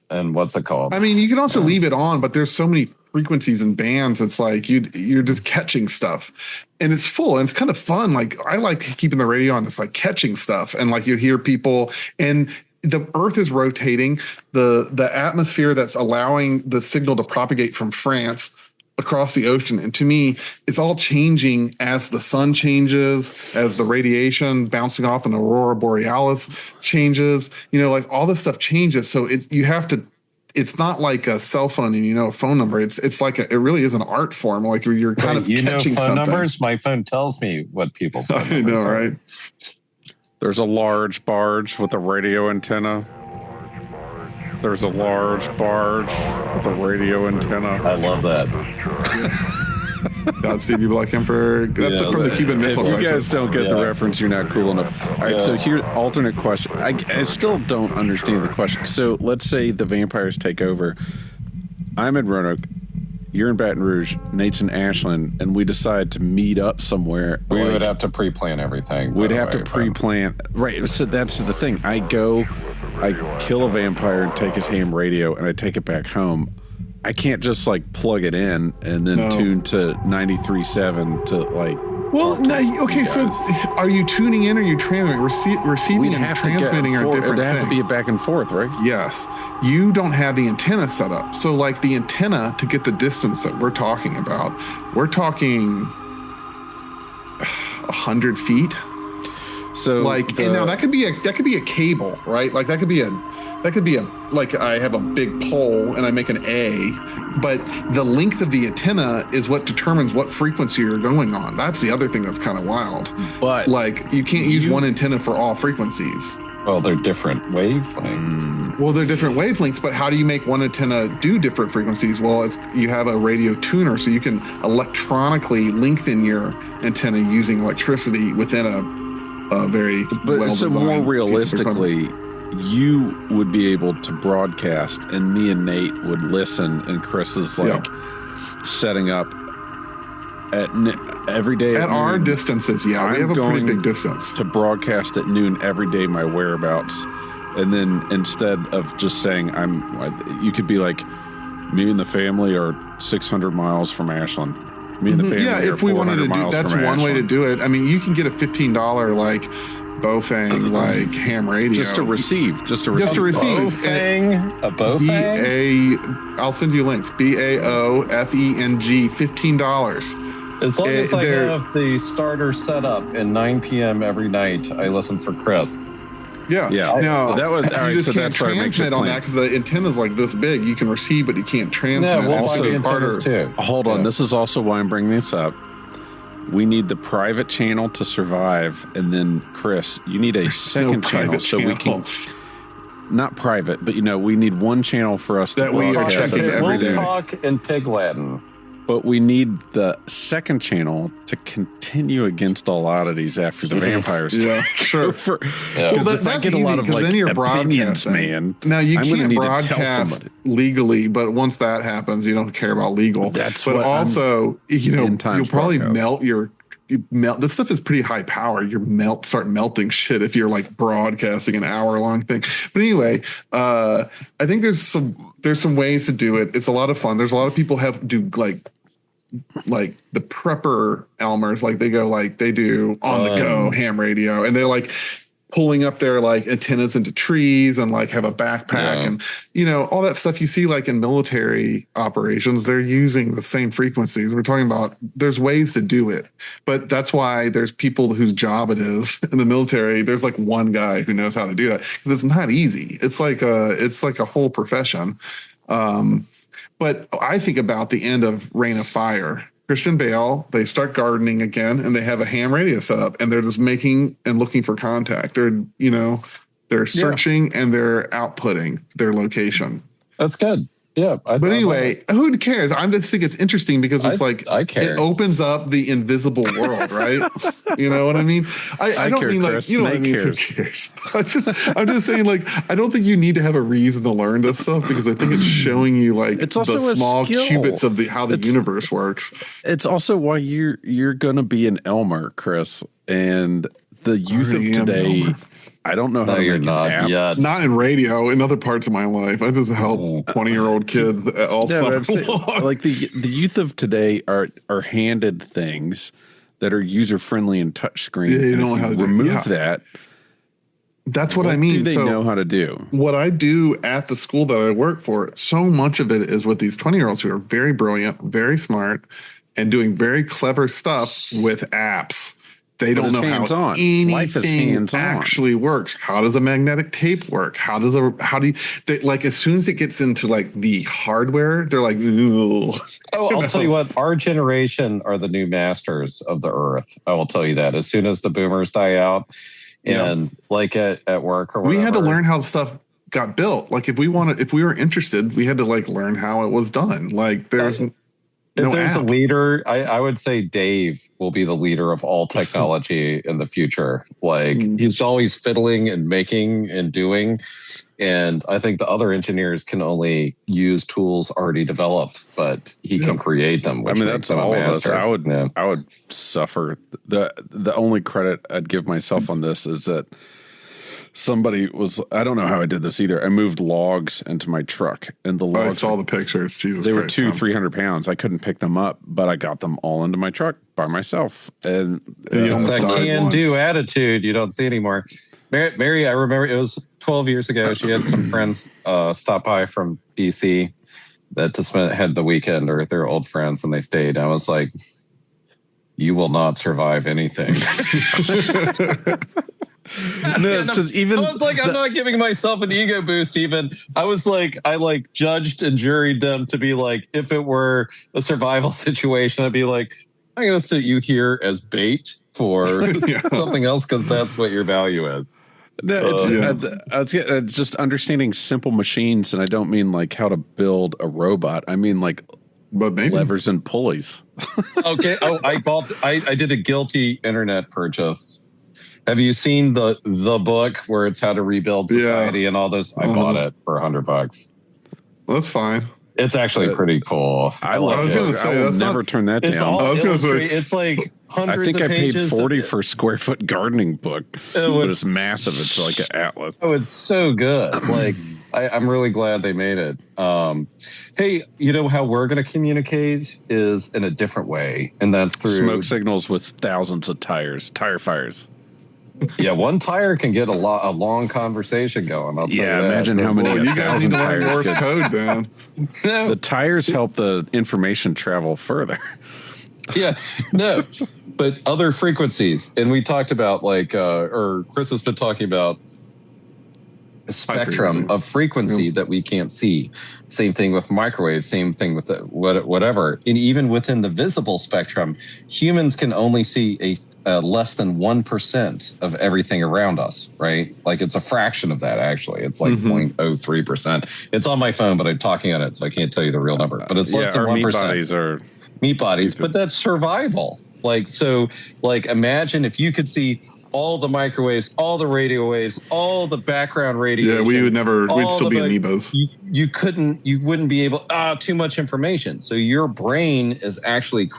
And what's it called? I mean, you can also leave it on, but there's so many frequencies and bands. It's like you're just catching stuff, and it's full, and it's kind of fun. Like I like keeping the radio on. It's like catching stuff, and like you hear people, and the Earth is rotating. The atmosphere that's allowing the signal to propagate from France across the ocean, and to me, it's all changing as the sun changes, as the radiation bouncing off an aurora borealis changes. Like all this stuff changes. So it's not like a cell phone and a phone number. It's like it really is an art form. Like you're kind of catching phone something. Numbers. My phone tells me what people's phone I know, are. right? There's a large barge with a radio antenna. There's a large barge with a radio antenna. I love that. Godspeed, you Black Emperor. That's from the Cuban Missile If you Crisis. guys don't get the reference, you're not cool enough. All right, so here, alternate question. I still don't understand the question. So let's say the vampires take over. I'm in Roanoke. You're in Baton Rouge. Nate's in Ashland, and we decide to meet up somewhere. We would have to pre-plan everything. We'd have to pre-plan. Right. So that's the thing. I kill a vampire and take his ham radio, and I take it back home. I can't just like plug it in and then tune to 93.7 to like. Well, no, okay. So, are you tuning in or are you transmitting? Receiving and transmitting are different things. It'd have to be a back and forth, right? Yes. You don't have the antenna set up. So, like the antenna to get the distance that we're talking about, we're talking 100 feet. So, like, and now that could be a cable, right? Like that could be a like I have a big pole and I make an A, but the length of the antenna is what determines what frequency you're going on. That's the other thing that's kind of wild. But like you can't use one antenna for all frequencies. Well, they're different wavelengths. Well, they're different wavelengths, but how do you make one antenna do different frequencies? Well, you have a radio tuner, so you can electronically lengthen your antenna using electricity within a very well-designed so more piece of realistically, you would be able to broadcast, and me and Nate would listen, and Chris is like setting up every day at our distances. Yeah, we have a pretty big distance to broadcast at noon every day my whereabouts, and then instead of just saying you could be like, me and the family are 600 miles from Ashland. Me and the family are if we wanted to do that's one way to do it. I mean, you can get a $15 like Bofang like ham radio just to receive. Bofang? A Bofang? I'll send you links. BAOFENG, $15. As long as I have the starter set up at 9 p.m. every night, I listen for Chris. Yeah. Now that was you just can't transmit on that because the antenna's like this big. You can receive, but you can't transmit. Yeah, we'll buy the antennas too. Hold on. This is also why I'm bringing this up. We need the private channel to survive, and then Chris, you need a second channel so we can. Not private, but we need one channel for us that to we are checking every day. We'll talk in Pig Latin. But we need the second channel to continue against all oddities after the vampires. Yeah, sure. Because if I get a lot of then you're opinions, man. Now you can't broadcast legally, but once that happens, you don't care about legal. But also, you'll probably melt this stuff is pretty high power. Start melting shit if you're like broadcasting an hour-long thing. But anyway, I think there's some ways to do it. It's a lot of fun. There's a lot of people do like the prepper Elmers, like they do on the go ham radio, and they're like pulling up their like antennas into trees and like have a backpack and all that stuff you see like in military operations. They're using the same frequencies. We're talking about there's ways to do it, but that's why there's people whose job it is in the military. There's like one guy who knows how to do that because it's not easy. It's like a whole profession. But I think about the end of Reign of Fire. Christian Bale, they start gardening again, and they have a ham radio set up, and they're just making and looking for contact. They're searching and they're outputting their location. That's good. Yeah. But anyway, who cares? I just think it's interesting because it's I care. It opens up the invisible world, right? You know what I mean? I don't care, mean like, Chris. you know what I Nate mean? Who cares? I'm just saying, like, I don't think you need to have a reason to learn this stuff because I think it's showing you like It's also the a small skill. qubits of how the universe works. It's also why you're gonna be an Elmer, Chris, and the youth of today. Elmer. I don't know how to you're make not an app. yet. Not in radio, in other parts of my life. I just help 20-year-old kids all No, but summer I'm saying, long. like the youth of today are handed things that are user friendly and touchscreen. Yeah, you and don't know if how to do it. remove Yeah. that. That's what I mean. Do they So know how to do? what I do at the school that I work for, so much of it is with these 20-year-olds who are very brilliant, very smart, and doing very clever stuff with apps. They don't it's know how hands-on. Life is anything hands-on. actually works. How does a magnetic tape work? How do you like as soon as it gets into like the hardware, they're like, "Ugh." I'll tell you what, our generation are the new masters of the earth. I will tell you that. As soon as the boomers die out and like at work or whatever. We had to learn how stuff got built. Like if we were interested, we had to like learn how it was done. Like there's if no there's app. a leader, I would say Dave will be the leader of all technology in the future. Like he's always fiddling and making and doing. And I think the other engineers can only use tools already developed, but he can create them. I mean, that's all of us. I would suffer. The only credit I'd give myself on this is that somebody I don't know how I did this either. I moved logs into my truck, and the logs. I saw the pictures. Jesus, they were Christ, 300 pounds. I couldn't pick them up, but I got them all into my truck by myself. And almost that died can-do once. attitude you don't see anymore. Mary, I remember it was 12 years ago. She had some friends stop by from DC that had the weekend, or they're old friends, and they stayed. I was like, "You will not survive anything." No, it's just even. I was like, I'm not giving myself an ego boost. Even I was like, I like judged and juried them to be like, if it were a survival situation, I'd be like, I'm going to sit you here as bait for something else because that's what your value is. No, it's just understanding simple machines, and I don't mean like how to build a robot. I mean like levers and pulleys. Okay, I did a guilty internet purchase. Have you seen the book where it's how to rebuild society and all this? I bought it for $100. Well, that's fine. It's actually pretty cool. I was going to say, I will never turn that down. It's like hundreds of pages. I think I paid 40 for a square foot gardening book. But it's massive. It's like an atlas. Oh, it's so good. Like, I'm really glad they made it. Hey, you know how we're going to communicate is in a different way. And that's through smoke signals with thousands of tire fires. Yeah, one tire can get a long conversation going. I'll tell you that. Imagine how many you guys need to learn Morse code, man. The tires help the information travel further. Yeah, no, but other frequencies, and we talked about or Chris has been talking about a spectrum of frequency that we can't see. Same thing with microwaves. Same thing with whatever. And even within the visible spectrum, humans can only see a less than 1% of everything around us. Right? Like it's a fraction of that. Actually, it's like 0.03%. It's on my phone, but I'm talking on it, so I can't tell you the real number. But it's less than 1%. Meat bodies are meat bodies, stupid. but that's survival. Like imagine if you could see all the microwaves, all the radio waves, all the background radiation. Yeah, we'd still be amoebas. You wouldn't be able, too much information. So your brain is actually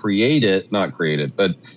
not created,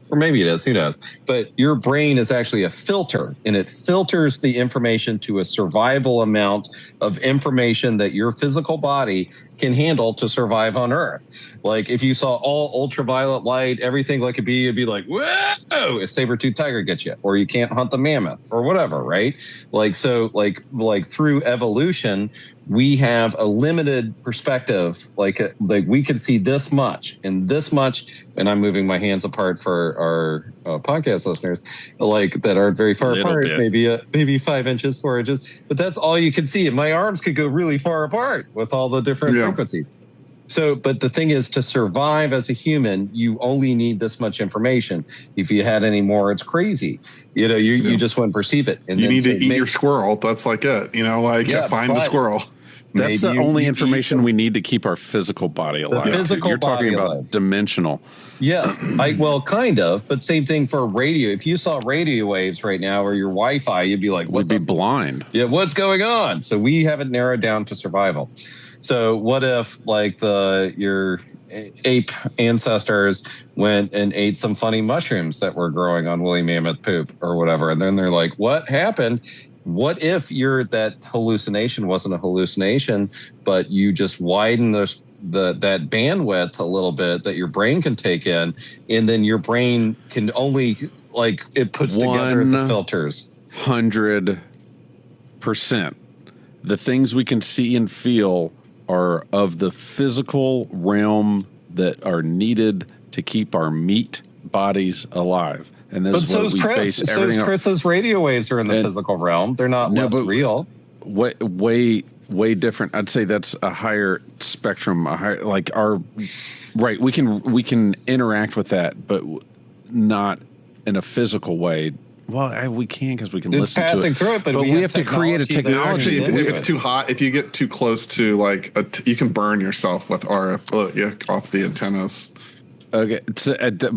or maybe it is, who knows? But your brain is actually a filter, and it filters the information to a survival amount of information that your physical body can handle to survive on Earth. Like if you saw all ultraviolet light, everything like a bee, you'd be like, whoa, a saber-toothed tiger gets you, or you can't hunt the mammoth or whatever, right? Like through evolution, we have a limited perspective. Like we can see this much and this much, and I'm moving my hands apart for our podcast listeners, like that aren't very far apart, maybe 5 inches, 4 inches, but that's all you can see. And my arms could go really far apart with all the different frequencies. So, but the thing is, to survive as a human, you only need this much information. If you had any more, it's crazy. You just wouldn't perceive it. And you need to eat your squirrel. That's like it. Find the squirrel. That's Maybe the only you information we need to keep our physical body alive. physical You're talking body about alive. dimensional. Yes, well, kind of, but same thing for radio. If you saw radio waves right now or your Wi-Fi, you'd be like, We'd be blind. Yeah, what's going on? So we have it narrowed down to survival. So what if like your ape ancestors went and ate some funny mushrooms that were growing on woolly mammoth poop or whatever, and then they're like, what happened? What if that hallucination wasn't a hallucination, but you just widen that bandwidth a little bit that your brain can take in, and then your brain can only it puts together the filters. 100%. The things we can see and feel are of the physical realm that are needed to keep our meat bodies alive. And But so's Chris. So's Chris's radio waves are in the physical realm. They're not less real. Way different. I'd say that's a higher spectrum. We can interact with that, but not in a physical way. Well, we can because we can listen to it. It's passing through it, but we have to create a technology. If it's too hot, if you get too close to you can burn yourself with RF off the antennas. Okay,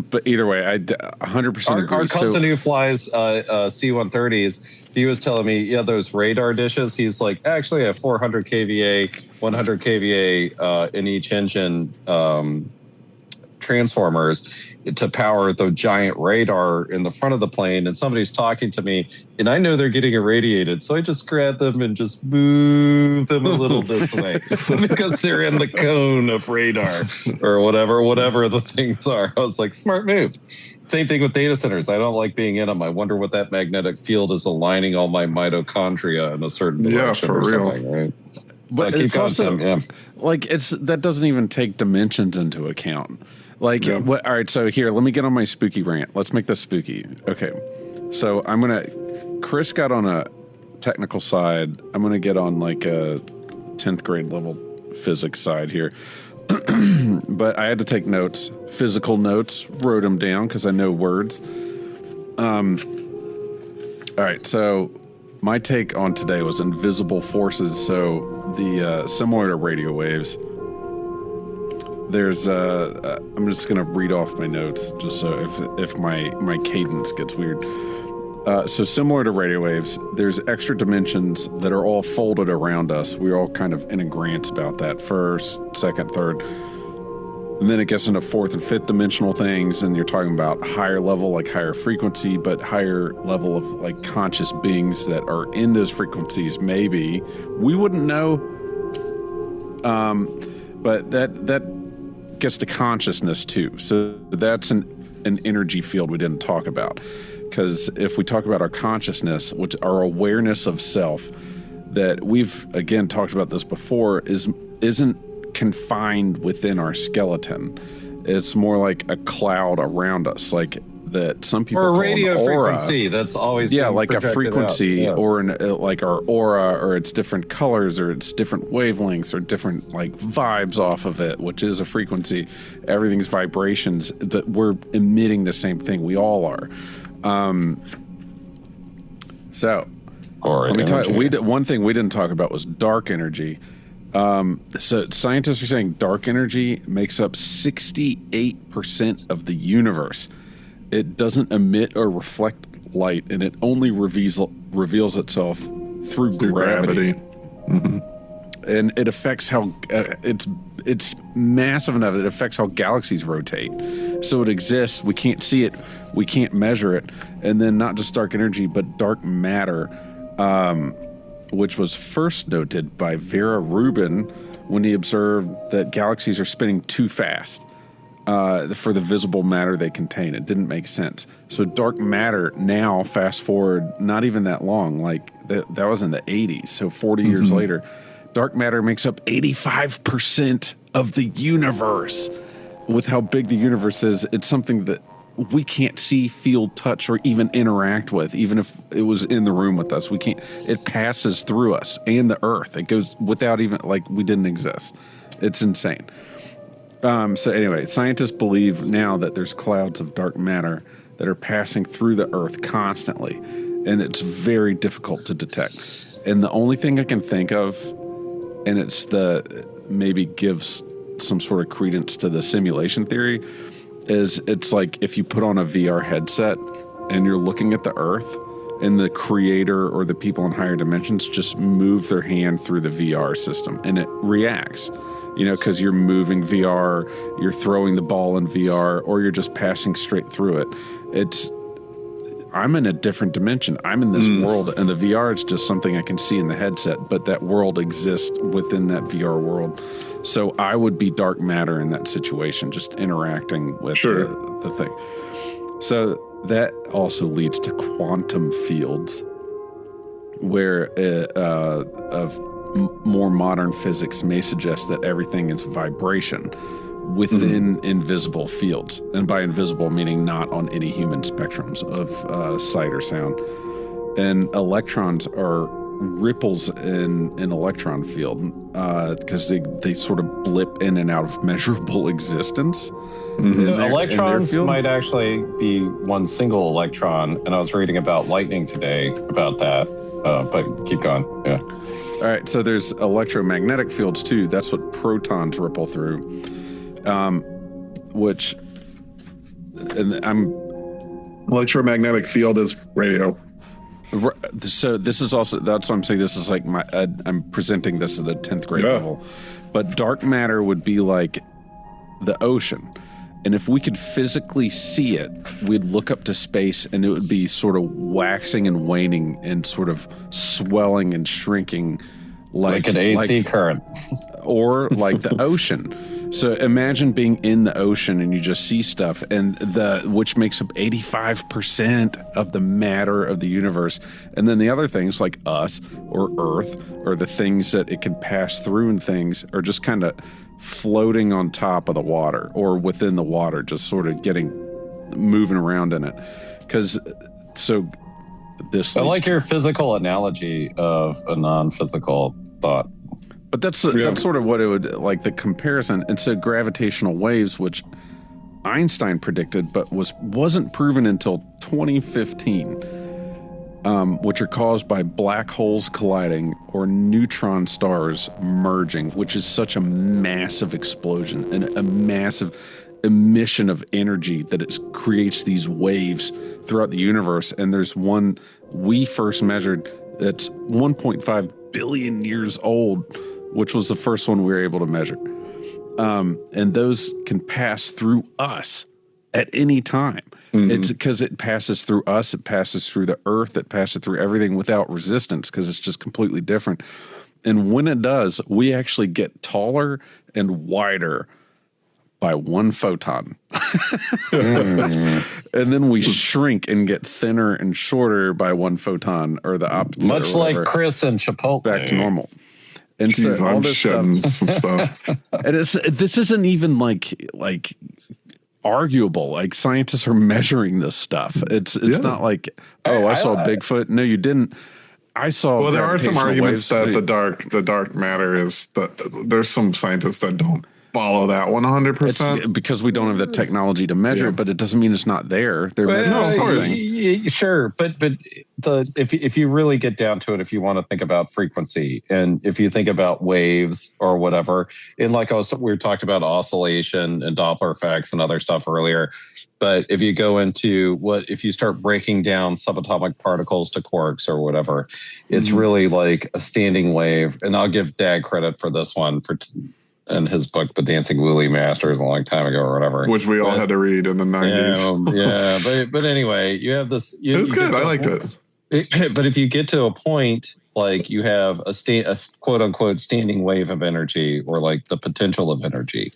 but either way, I 100% agree. Our cousin who flies C-130s, he was telling me, those radar dishes, he's like, actually I have 400 kVA, 100 kVA in each engine transformers to power the giant radar in the front of the plane, and somebody's talking to me, and I know they're getting irradiated, so I just grab them and just move them a little this way because they're in the cone of radar or whatever the things are. I was like, smart move. Same thing with data centers. I don't like being in them. I wonder what that magnetic field is aligning all my mitochondria in a certain direction or something, right? But it's also that doesn't even take dimensions into account. All right, so here, let me get on my spooky rant. Let's make this spooky. Okay. So Chris got on a technical side. I'm going to get on a 10th grade level physics side here. But I had to take notes, physical notes, wrote them down because I know words. All right, so my take on today was invisible forces. So the similar to radio waves, there's I'm just going to read off my notes just so if my cadence gets weird. So similar to radio waves, there's extra dimensions that are all folded around us. We're all kind of in agreement about that. First, second, third. And then it gets into fourth and fifth dimensional things, and you're talking about higher level, higher frequency, but higher level of conscious beings that are in those frequencies. Maybe we wouldn't know, but that gets to consciousness too. So that's an energy field we didn't talk about. Because if we talk about our consciousness, which our awareness of self, that we've again talked about this before, isn't confined within our skeleton. It's more like a cloud around us, that some people or a call radio an aura. Frequency that's always a frequency or like our aura, or it's different colors, or it's different wavelengths, or different vibes off of it, which is a frequency. Everything's vibrations, but we're emitting the same thing. We all are. So let me talk. One thing we didn't talk about was dark energy. So scientists are saying dark energy makes up 68% of the universe. It doesn't emit or reflect light, and it only reveals itself through gravity. Mm-hmm. And it affects how it's massive enough. It affects how galaxies rotate. So it exists. We can't see it. We can't measure it. And then not just dark energy, but dark matter, which was first noted by Vera Rubin when he observed that galaxies are spinning too fast for the visible matter they contain. It didn't make sense. So dark matter now, fast forward, not even that long, that was in the 80s. So 40 years later, dark matter makes up 85% of the universe. With how big the universe is, it's something that we can't see, feel, touch, or even interact with. Even if it was in the room with us, we can't. It passes through us and the Earth. It goes without even, we didn't exist. It's insane. So anyway, scientists believe now that there's clouds of dark matter that are passing through the Earth constantly, and it's very difficult to detect. And the only thing I can think of and it's maybe gives some sort of credence to the simulation theory, is it's like if you put on a VR headset and you're looking at the Earth, and the creator or the people in higher dimensions just move their hand through the VR system and it reacts, because you're moving VR, you're throwing the ball in VR, or you're just passing straight through it. I'm in a different dimension. I'm in this world, and the VR is just something I can see in the headset, but that world exists within that VR world. So I would be dark matter in that situation, just interacting with the thing. So that also leads to quantum fields, where more modern physics may suggest that everything is vibration within invisible fields. And by invisible, meaning not on any human spectrums of sight or sound. And electrons are ripples in an electron field because they sort of blip in and out of measurable existence. Electrons might actually be one single electron, and I was reading about lightning today about that, but keep going. Yeah. All right, so there's electromagnetic fields too. That's what protons ripple through, which, and electromagnetic field is radio. So this is also, that's what I'm saying. This is like I'm presenting this at a 10th grade level, but dark matter would be like the ocean. And if we could physically see it, we'd look up to space and it would be sort of waxing and waning and sort of swelling and shrinking like an AC current. Or like the ocean. So imagine being in the ocean and you just see stuff, and which makes up 85% of the matter of the universe. And then the other things like us or Earth or the things that it can pass through and things are just kind of floating on top of the water or within the water, just sort of moving around in it. I like your physical analogy of a non-physical thought. But that's sort of what it would, like the comparison. And so gravitational waves, which Einstein predicted, but wasn't proven until 2015, which are caused by black holes colliding or neutron stars merging, which is such a massive explosion and a massive emission of energy that it creates these waves throughout the universe. And there's one we first measured that's 1.5 billion years old, which was the first one we were able to measure. And those can pass through us at any time. It's because it passes through us, it passes through the Earth, it passes through everything without resistance because it's just completely different. And when it does, we actually get taller and wider by one photon. And then we shrink and get thinner and shorter by one photon, or the opposite. Much like Chris and Chipotle. Back to normal. And so all this stuff. And this isn't even like arguable. Like scientists are measuring this stuff. It's not like, I saw Bigfoot. No, you didn't. I saw. Well, there are some arguments that the dark matter is that there's some scientists that don't follow that 100%. Because we don't have the technology to measure, but it doesn't mean it's not there. They're measuring something. Sure, but if you really get down to it, if you want to think about frequency, and if you think about waves or whatever, and like we talked about oscillation and Doppler effects and other stuff earlier. But if you go into if you start breaking down subatomic particles to quarks or whatever, it's really like a standing wave. And I'll give Dag credit for this one and his book, The Dancing Woolly Masters, a long time ago or whatever. Which we all had to read in the 90s. But anyway, you have this. It was good. I liked it. But if you get to a point, like you have a quote unquote standing wave of energy, or like the potential of energy.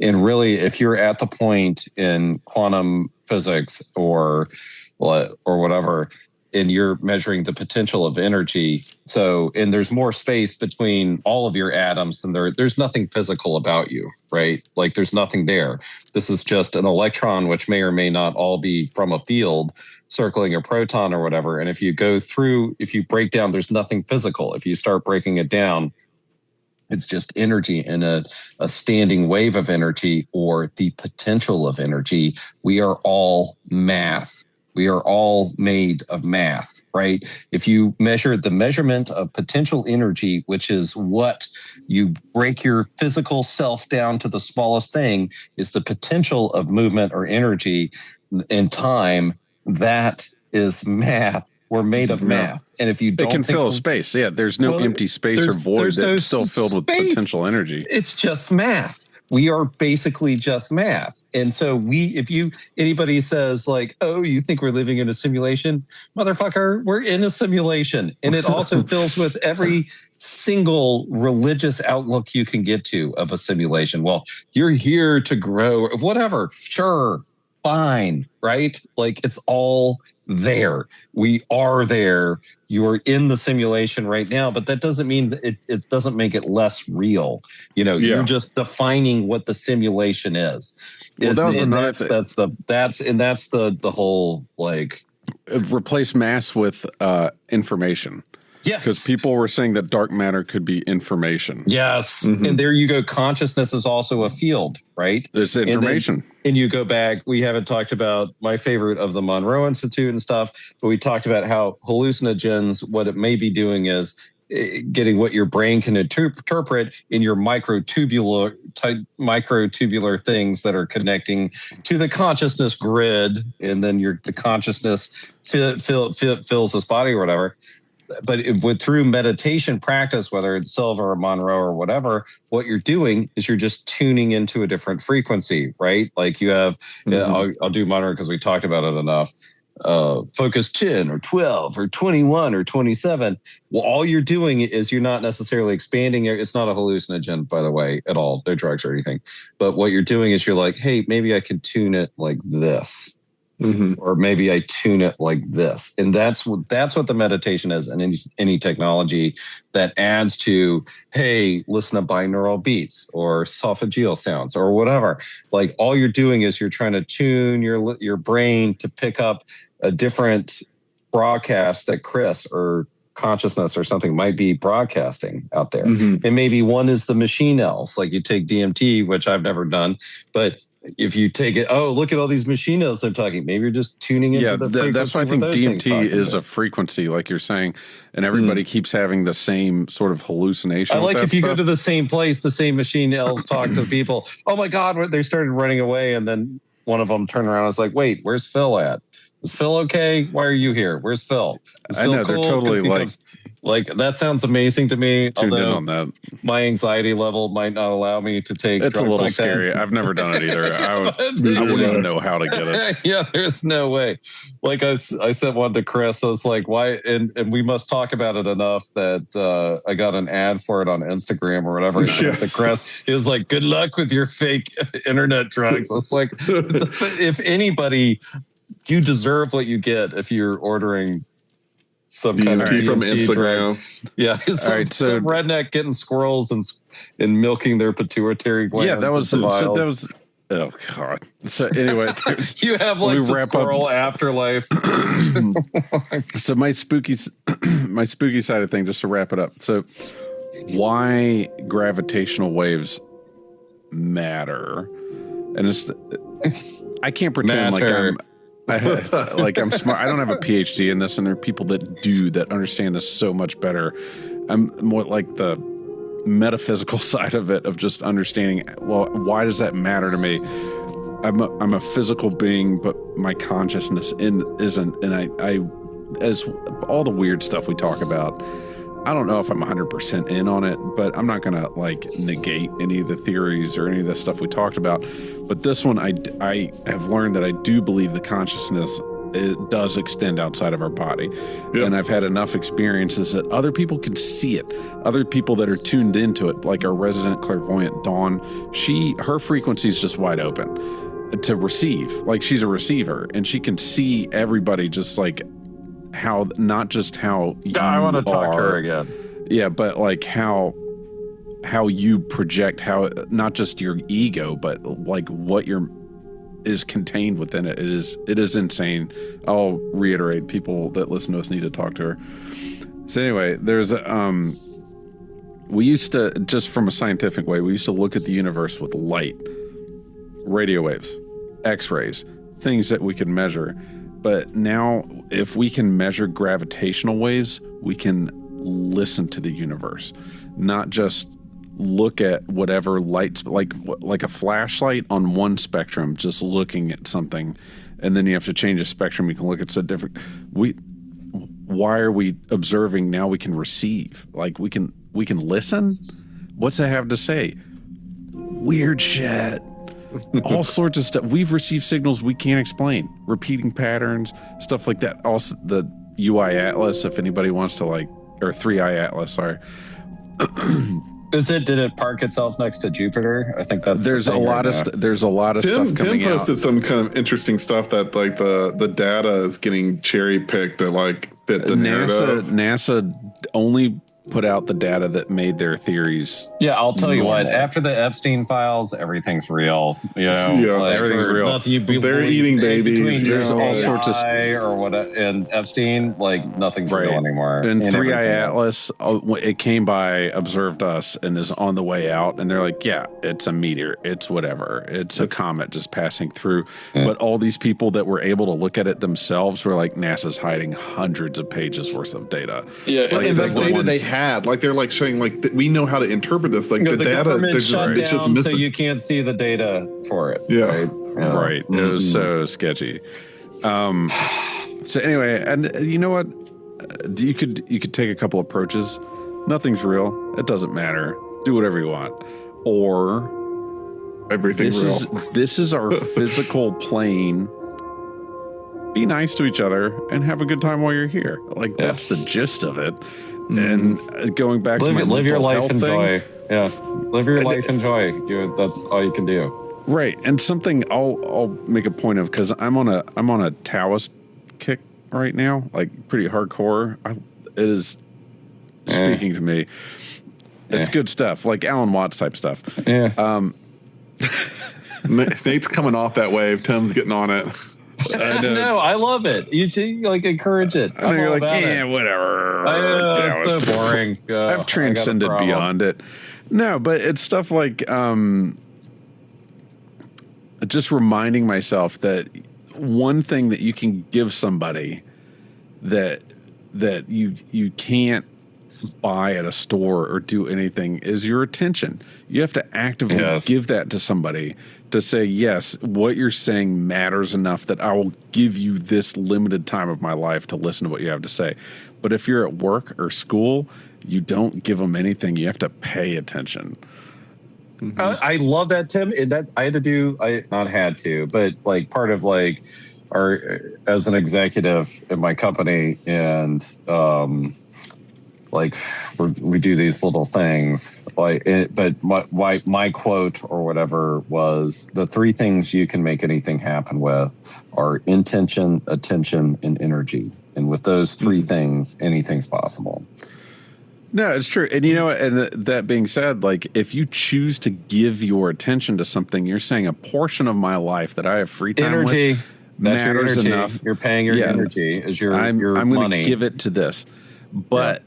And really, if you're at the point in quantum physics or whatever, and you're measuring the potential of energy. And there's more space between all of your atoms, and there's nothing physical about you, right? Like there's nothing there. This is just an electron, which may or may not all be from a field circling a proton or whatever. And if you break down, there's nothing physical. If you start breaking it down, it's just energy and a standing wave of energy, or the potential of energy. We are all math. We are all made of math, right? If you measure the measurement of potential energy, which is what you break your physical self down to the smallest thing, is the potential of movement or energy in time. That is math. We're made of math. And if you don't, it can fill space. Yeah, there's no empty space or void that's still filled with potential energy. It's just math. We are basically just math. And so anybody says like, oh, you think we're living in a simulation? Motherfucker, we're in a simulation. And it also fills with every single religious outlook you can get to of a simulation. Well, you're here to grow, whatever. Sure, fine, right? Like it's all there. We are there. You're in the simulation right now, but that doesn't mean that it doesn't make it less real. You're just defining what the simulation is. Well, that was another thing. That's the whole like replace mass with information. Yes. Because people were saying that dark matter could be information. Yes. Mm-hmm. And there you go. Consciousness is also a field, right? It's information. And you go back, we haven't talked about my favorite of the Monroe Institute and stuff, but we talked about how hallucinogens, what it may be doing is getting what your brain can interpret in your microtubular things that are connecting to the consciousness grid. And then the consciousness fills this body or whatever. But through meditation practice, whether it's Silva or Monroe or whatever, what you're doing is you're just tuning into a different frequency, right? Like you have, I'll do Monroe because we talked about it enough. Focus 10 or 12 or 21 or 27. Well, all you're doing is you're not necessarily expanding it. It's not a hallucinogen, by the way, at all. No drugs or anything. But what you're doing is you're like, hey, maybe I can tune it like this. Mm-hmm. Or maybe I tune it like this. And that's what the meditation is. And any technology that adds to, hey, listen to binaural beats or esophageal sounds or whatever. Like all you're doing is you're trying to tune your brain to pick up a different broadcast that Chris or consciousness or something might be broadcasting out there. Mm-hmm. And maybe one is the machine else, like you take DMT, which I've never done, but if you take it, oh, look at all these machine notes they're talking. Maybe you're just tuning into the frequency. That's why I think DMT is a frequency, like you're saying, and everybody keeps having the same sort of hallucination. I like if you go to the same place, the same machine else talk to people. Oh my God, they started running away, and then one of them turned around and was like, "Wait, where's Phil at? Is Phil okay? Why are you here? Where's Phil?" I know they're totally like that sounds amazing to me. Tuned in on that. My anxiety level might not allow me to take. It's drugs a little like scary. That. I've never done it either. I wouldn't even know how to get it. Yeah, there's no way. Like I sent one to Chris. I was like, why? And we must talk about it enough that I got an ad for it on Instagram or whatever. Yes. To Chris, he was like, "Good luck with your fake internet drugs." It's like, if anybody, you deserve what you get if you're ordering some kind of from Instagram. Drug. Yeah. Some redneck getting squirrels and milking their pituitary glands. Yeah, that was oh God. So anyway, you have like the squirrel afterlife. So my spooky side of thing, just to wrap it up. So why gravitational waves matter? And I can't pretend like I'm smart. I don't have a PhD in this, and there are people that understand this so much better. I'm more like the metaphysical side of it, of just understanding, well, why does that matter to me? I'm a physical being, but my consciousness isn't. And I, as all the weird stuff we talk about, I don't know if I'm 100% in on it, but I'm not going to like negate any of the theories or any of the stuff we talked about. But this one, I have learned that I do believe the consciousness, it does extend outside of our body. Yep. And I've had enough experiences that other people can see it. Other people that are tuned into it, like our resident clairvoyant, Dawn, her frequency is just wide open to receive. Like she's a receiver, and she can see everybody just like how, not just how you I want to talk to her again. Yeah, but like how you project, how not just your ego, but like what is contained within it. It is insane. I'll reiterate, people that listen to us need to talk to her. So anyway, there's we used to, just from a scientific way, we used to look at the universe with light, radio waves, X-rays, things that we could measure. But now, if we can measure gravitational waves, we can listen to the universe, not just look at whatever lights, like a flashlight on one spectrum, just looking at something, and then you have to change the spectrum. You can look at so different. Why are we observing? Now we can receive. Like we can listen. What's it have to say? Weird shit. All sorts of stuff. We've received signals we can't explain. Repeating patterns, stuff like that. Also, the UI Atlas, if anybody wants to or 3i Atlas, sorry. Did it park itself next to Jupiter? I think that's there's a lot of stuff coming out. Tim posted some kind of interesting stuff that like the data is getting cherry picked to like fit the narrative. NASA only put out the data that made their theories. Yeah, I'll tell you what. After the Epstein files, everything's real. Everything's real. They're eating babies. There's all sorts of or what. And Epstein, nothing's real anymore. And 3i Atlas, it came by, observed us, and is on the way out. And they're like, yeah, it's a meteor. It's whatever. It's a comet just passing through. Yeah. But all these people that were able to look at it themselves were like, NASA's hiding hundreds of pages worth of data. Yeah, and that's data they had. Like they're like showing we know how to interpret this. Like the data, it's just missing. So you can't see the data for it. Yeah, right. Mm-hmm. It was so sketchy. So anyway, and you know what? You could take a couple approaches. Nothing's real. It doesn't matter. Do whatever you want. Or everything's real. This is our physical plane. Be nice to each other and have a good time while you're here. That's the gist of it. And going back to live your life, enjoy. Yeah, live your life, enjoy. That's all you can do. Right, and something I'll make a point of, because I'm on a Taoist kick right now, like pretty hardcore. It is speaking to me. It's good stuff, like Alan Watts type stuff. Yeah. Nate's coming off that wave. Tim's getting on it. No, I love it. You should encourage it. I know you're like, whatever. It's so boring. I've transcended beyond it. No, but it's stuff like just reminding myself that one thing that you can give somebody that you can't buy at a store or do anything is your attention. You have to actively give that to somebody to say, yes, what you're saying matters enough that I will give you this limited time of my life to listen to what you have to say. But if you're at work or school, you don't give them anything. You have to pay attention. Mm-hmm. I love that, Tim. And that I not had to, but part of as an executive in my company, and we do these little things, but my quote or whatever was, the three things you can make anything happen with are intention, attention, and energy. And with those three things, anything's possible. No, it's true. And and that being said, if you choose to give your attention to something, you're saying a portion of my life that I have free time energy, with that's matters your energy. Enough. You're paying your energy as your I'm money. going to give it to this. But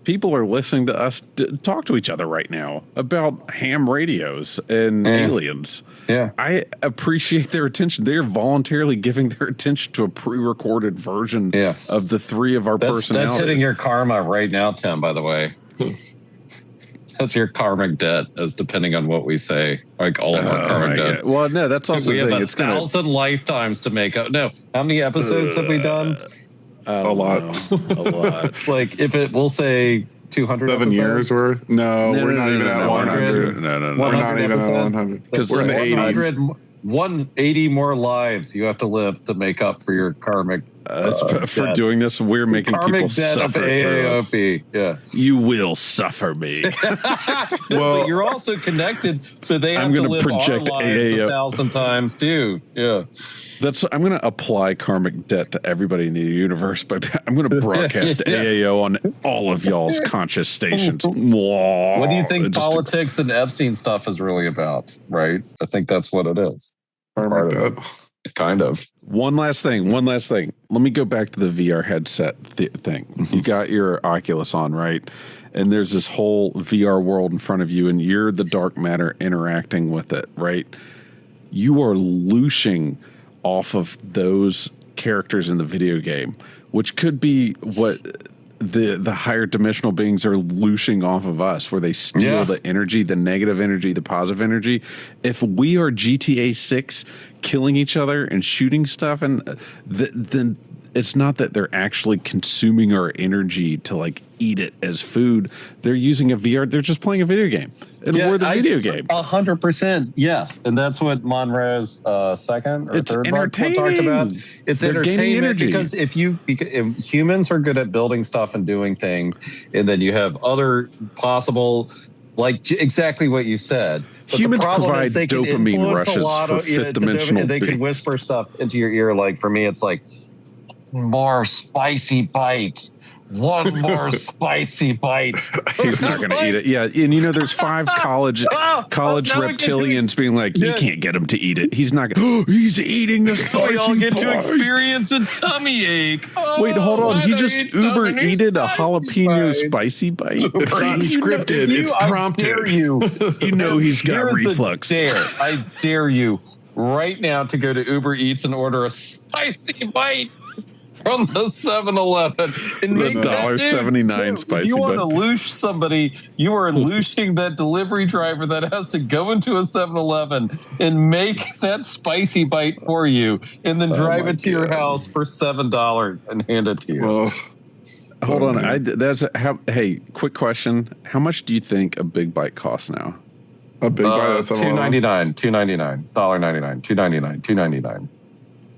people are listening to us talk to each other right now about ham radios and aliens. Yeah. I appreciate their attention. They're voluntarily giving their attention to a pre-recorded version of the three of our personalities. That's hitting your karma right now, Tim, by the way. That's your karmic debt, as depending on what we say. All of our karmic debt. Well, no, that's also we the have thing. 1,000 lifetimes to make up. No, how many episodes have we done? A lot. A lot. We'll say 200 7 years worth? No, we're not even at 100. No. We're not even at 100. Because we're in the 80s. 180 more lives you have to live to make up for your karmic for debt. doing this. We're making people suffer. AAOP. Yeah, you will suffer me. Well, you're also connected, so they have to live our lives 1,000 times too. Yeah. I'm going to apply karmic debt to everybody in the universe, but I'm going to broadcast AAO on all of y'all's conscious stations. What do you think politics and Epstein stuff is really about, right? I think that's what it is. Karmic debt. Kind of. One last thing. Let me go back to the VR headset thing. You got your Oculus on, right? And there's this whole VR world in front of you, and you're the dark matter interacting with it, right? You are looshing off of those characters in the video game, which could be what the higher dimensional beings are looshing off of us, where they steal the energy, the negative energy, the positive energy. If we are GTA 6 killing each other and shooting stuff, and then it's not that they're actually consuming our energy to like eat it as food. They're using a VR. They're just playing a video game, and we're the video game. 100%, yes, and that's what Monroe's second or third part talked about. It's entertainment because if humans are good at building stuff and doing things, and then you have other possible. Like exactly what you said. But Humans the problem provide is they can dopamine rushes a lot for of, fifth dimensional. They can whisper stuff into your ear. Like for me, it's like more spicy bite. One more spicy bite. He's not going to eat it. Yeah, and there's 5 college reptilians being like, you can't get him to eat it. He's not. He's eating the spicy. We all get bite. to experience a tummy ache. Wait, hold on. He just Uber eated a jalapeno spicy bite. It's not scripted. It's prompted. I dare you. He's got reflux. I dare you right now to go to Uber Eats and order a spicy bite from the 7-Eleven and make $1.79 spicy bite. If you want to loosh somebody, you are looshing that delivery driver that has to go into a 7-Eleven and make that spicy bite for you and then drive it to your house for $7 and hand it to you. Hold on. Hey, quick question. How much do you think a big bite costs now? A big bite is $2.99, $2.99, $2.99.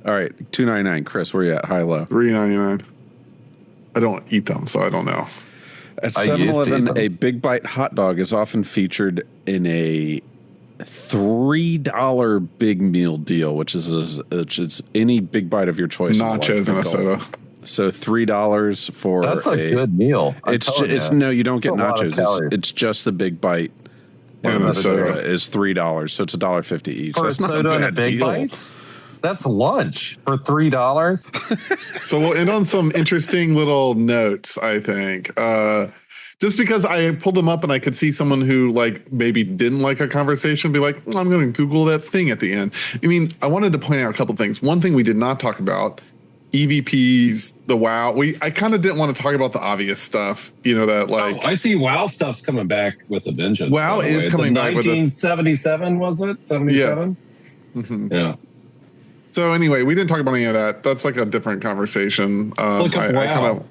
All right, $2.99. Chris, where you at? High, low? $3.99. I don't eat them, so I don't know. At 7-Eleven, a Big Bite hot dog is often featured in a $3 big meal deal, which is any Big Bite of your choice. Nachos and a soda. So $3 for that's a good meal. It's no, you don't get nachos. It's just the Big Bite. And the soda is $3, so it's $1.50 each. For that's a soda and a Big Bite? That's lunch for $3. So we'll end on some interesting little notes, I think. Just because I pulled them up and I could see someone who like maybe didn't like a conversation be like, I'm going to Google that thing at the end. I mean, I wanted to point out a couple things. One thing we did not talk about, EVPs, the WoW. I kind of didn't want to talk about the obvious stuff, that like. I see WoW stuff's coming back with a vengeance. WoW is coming back with 1977, was it? 77? Yeah. Mm-hmm. Yeah. So anyway, we didn't talk about any of that. That's like a different conversation. Look up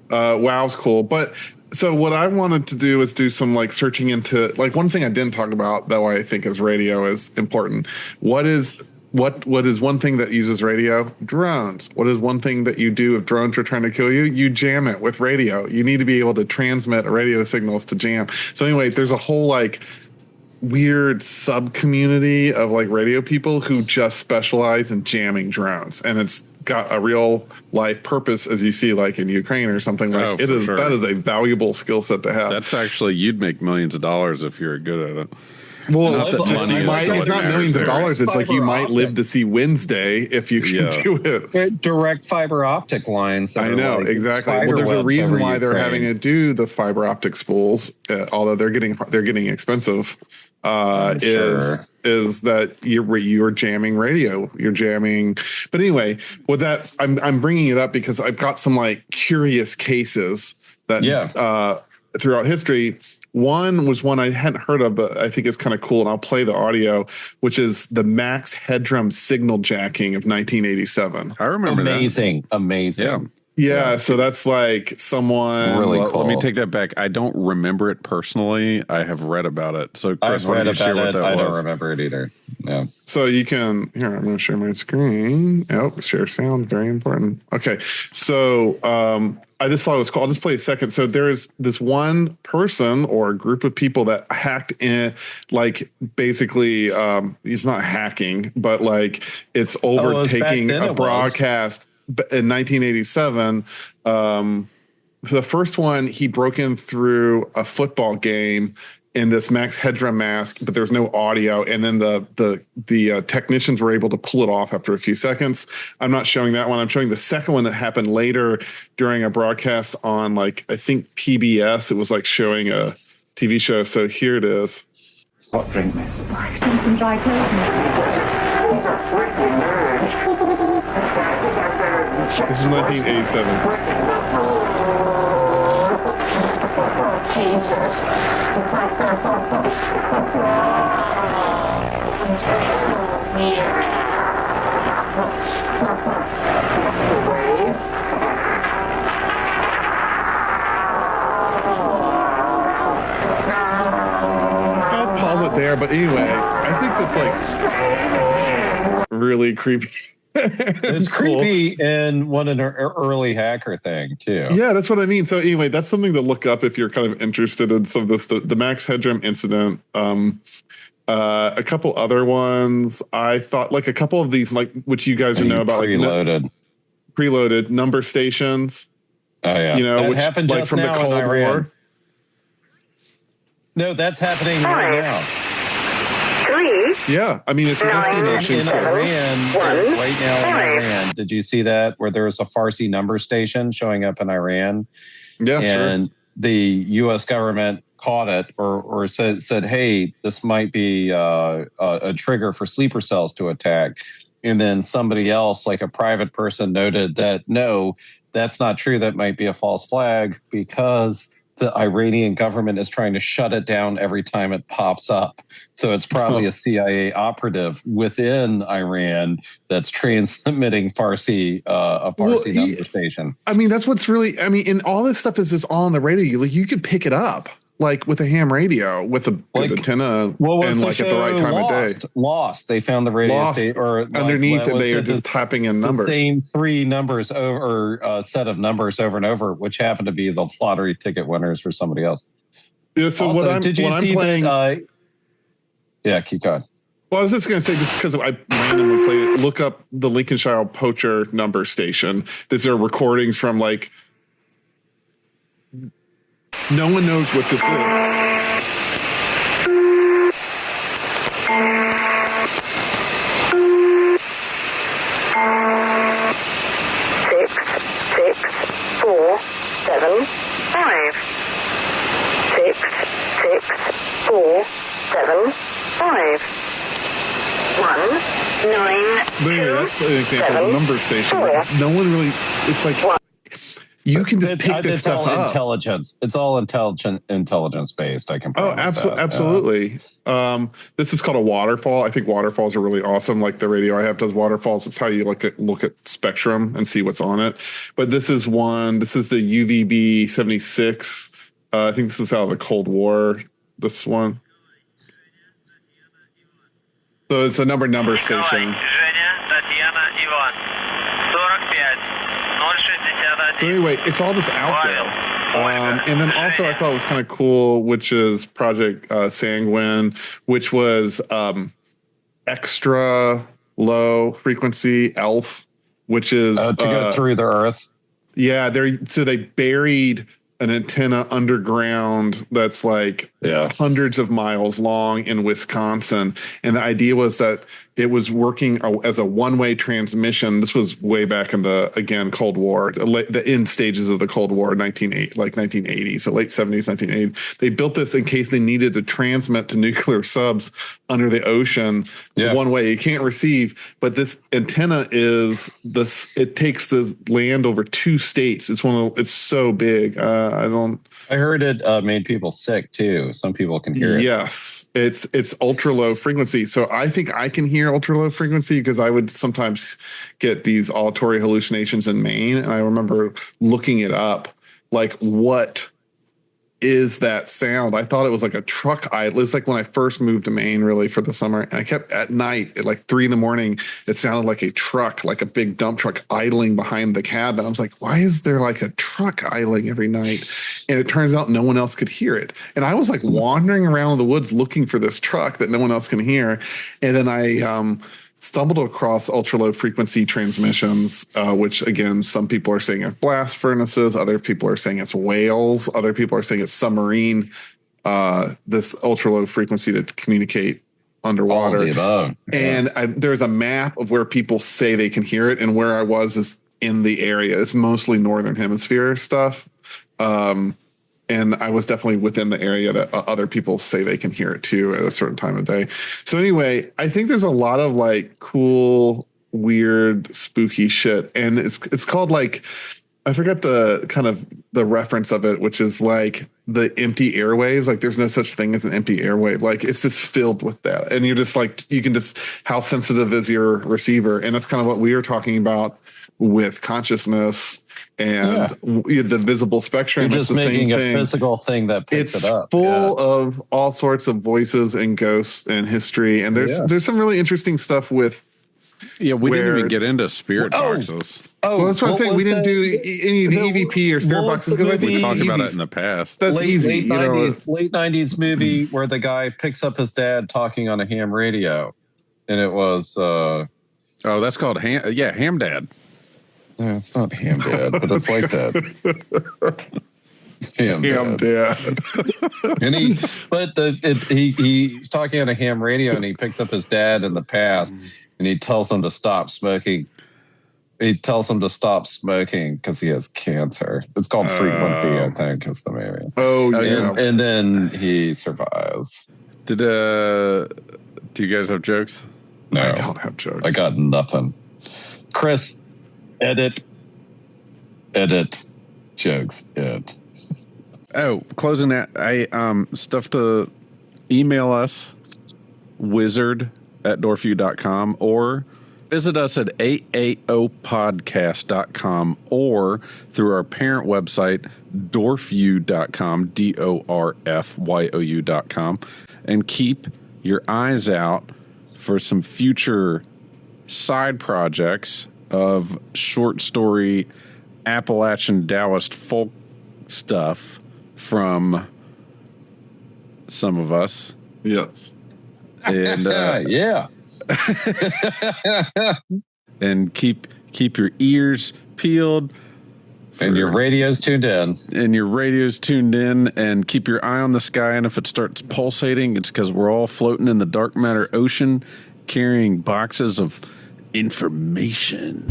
WoW. WoW's cool. But so what I wanted to do is do some like searching into like one thing I didn't talk about, though I think is radio is important. What is one thing that uses radio? Drones. What is one thing that you do if drones are trying to kill you? You jam it with radio. You need to be able to transmit radio signals to jam. So anyway, there's a whole like weird sub community of like radio people who just specialize in jamming drones, and it's got a real life purpose, as you see like in Ukraine or something. Like that is a valuable skill set to have. That's actually, you'd make millions of dollars if you're good at it. Well, it's not millions of dollars. It's like you might live to see Wednesday if you can do it. Direct fiber optic lines. I know, exactly. Well, there's a reason why they're having to do the fiber optic spools, although they're getting expensive. Is that you're jamming radio? You're jamming. But anyway, with that, I'm bringing it up because I've got some like curious cases that throughout history. One was one I hadn't heard of, but I think it's kind of cool, and I'll play the audio, which is the Max Headroom signal jacking of 1987. I remember that. Amazing. Yeah, so that's like someone. Really cool. Let me take that back. I don't remember it personally. I have read about it. So, Chris, I've read about it. I don't remember it either. Yeah. So you can. Here, I'm going to share my screen. Oh, share sound. Very important. Okay. So I just thought it was cool. I'll just play a second. So there's this one person or a group of people that hacked in, like basically, it's not hacking, but like it's overtaking a broadcast. In 1987, the first one, he broke in through a football game in this Max Headroom mask, but there's no audio. And then the technicians were able to pull it off after a few seconds. I'm not showing that one. I'm showing the second one that happened later during a broadcast on like, I think PBS. It was like showing a TV show. So here it is. Hot drink method. Ice drink and dry clothes. These are freaking nerds. This is 1987. I'll pause it there, but anyway, I think that's like really creepy. It's cool. creepy and one an early hacker thing too. Yeah, that's what I mean. So anyway, that's something to look up if you're kind of interested in some of this. The Max Headroom incident. A couple other ones. I thought like a couple of these, like which you guys know about, preloaded, like preloaded number stations. Oh yeah, you know, that which happened like just from the now in Cold Iran. War. No, that's happening right now. Yeah, I mean it's an espionage In thing. Iran, right now in Iran. Did you see that where there was a Farsi number station showing up in Iran? Yeah, and sure. The U.S. government caught it or said, hey, this might be a trigger for sleeper cells to attack. And then somebody else, like a private person, noted that no, that's not true. That might be a false flag because the Iranian government is trying to shut it down every time it pops up. So it's probably a CIA operative within Iran that's transmitting Farsi, a Farsi number station. I mean, that's what's really, I mean, and all this stuff is just all on the radio. Like you can pick it up, like with a ham radio, with a good antenna, and like at the right time of day. Lost. They found the radio station, or underneath it, they are just typing in numbers. The same three numbers over, set of numbers over and over, which happened to be the lottery ticket winners for somebody else. Yeah. So also, what I'm playing. Yeah, keep going. Well, I was just going to say, just because I randomly played it, look up the Lincolnshire Poacher number station. These are recordings from like. No one knows what this is. Six, 4, 7, 5. 6, 4, 7, 5. 1, 9. Anyway, that's an example of a number station. No one really. It's like. You can just pick this stuff up. Intelligence. It's all intelligence based. I can. Absolutely. This is called a waterfall. I think waterfalls are really awesome. Like the radio I have does waterfalls. It's how you look at spectrum and see what's on it. But this is one. This is the UVB 76. I think this is out of the Cold War. This one. So it's a number station. So anyway, it's all just out there. And then also I thought it was kind of cool, which is Project Sanguine, which was extra low frequency ELF, which is to go through the Earth. Yeah, they buried an antenna underground that's like hundreds of miles long in Wisconsin. And the idea was that it was working as a one-way transmission. This was way back in the, again, Cold War, the end stages of the Cold War, 1980, so late 70s, 1980. They built this in case they needed to transmit to nuclear subs under the ocean one way. You can't receive, but this antenna it takes the land over 2 states. It's so big. I heard it made people sick too. Some people can hear it. Yes, it's ultra low frequency. So I think I can hear ultra low frequency because I would sometimes get these auditory hallucinations in Maine, and I remember looking it up, like what is that sound? I thought it was like a truck idle. It was like when I first moved to Maine, really, for the summer. And I kept at night at like 3 a.m, it sounded like a truck, like a big dump truck idling behind the cabin. I was like, why is there like a truck idling every night? And it turns out no one else could hear it. And I was like wandering around the woods looking for this truck that no one else can hear. And then I stumbled across ultra low frequency transmissions, which again, some people are saying are blast furnaces. Other people are saying it's whales. Other people are saying it's submarine, this ultra low frequency to communicate underwater. And there's a map of where people say they can hear it. And where I was is in the area. It's mostly Northern Hemisphere stuff. And I was definitely within the area that other people say they can hear it too at a certain time of day. So anyway, I think there's a lot of like cool weird, spooky shit. And it's called like, I forget the kind of the reference of it, which is like the empty airwaves. Like there's no such thing as an empty airwave. Like it's just filled with that. And you're just like, you can just, how sensitive is your receiver? And that's kind of what we were talking about with consciousness and the visible spectrum. You're just making a physical thing that picks it up. It's full of all sorts of voices and ghosts and history. And there's some really interesting stuff with. Yeah, we didn't even get into spirit boxes. Well, that's what I'm saying. We didn't do any of the EVP or spirit boxes because I think we talked about it in the past. That's easy. Late 90s movie where the guy picks up his dad talking on a ham radio. And it was... that's called Ham Dad. No, it's not Ham Dad, but it's like that. Ham Dad. And he's talking on a ham radio and he picks up his dad in the past and he tells him to stop smoking. He tells him to stop smoking because he has cancer. It's called Frequency, I think, is the movie. And then he survives. Do you guys have jokes? No, I don't have jokes. I got nothing. Chris, edit jokes. Closing that. Stuff to email us, wizard@dorfview.com, or visit us at aaopodcast.com or through our parent website, dorfview.com, dorfyou.com, and keep your eyes out for some future side projects of short story Appalachian Taoist folk stuff from some of us. Yes. And and keep your ears peeled and your radios tuned in. And keep your eye on the sky, and if it starts pulsating, it's because we're all floating in the dark matter ocean carrying boxes of information.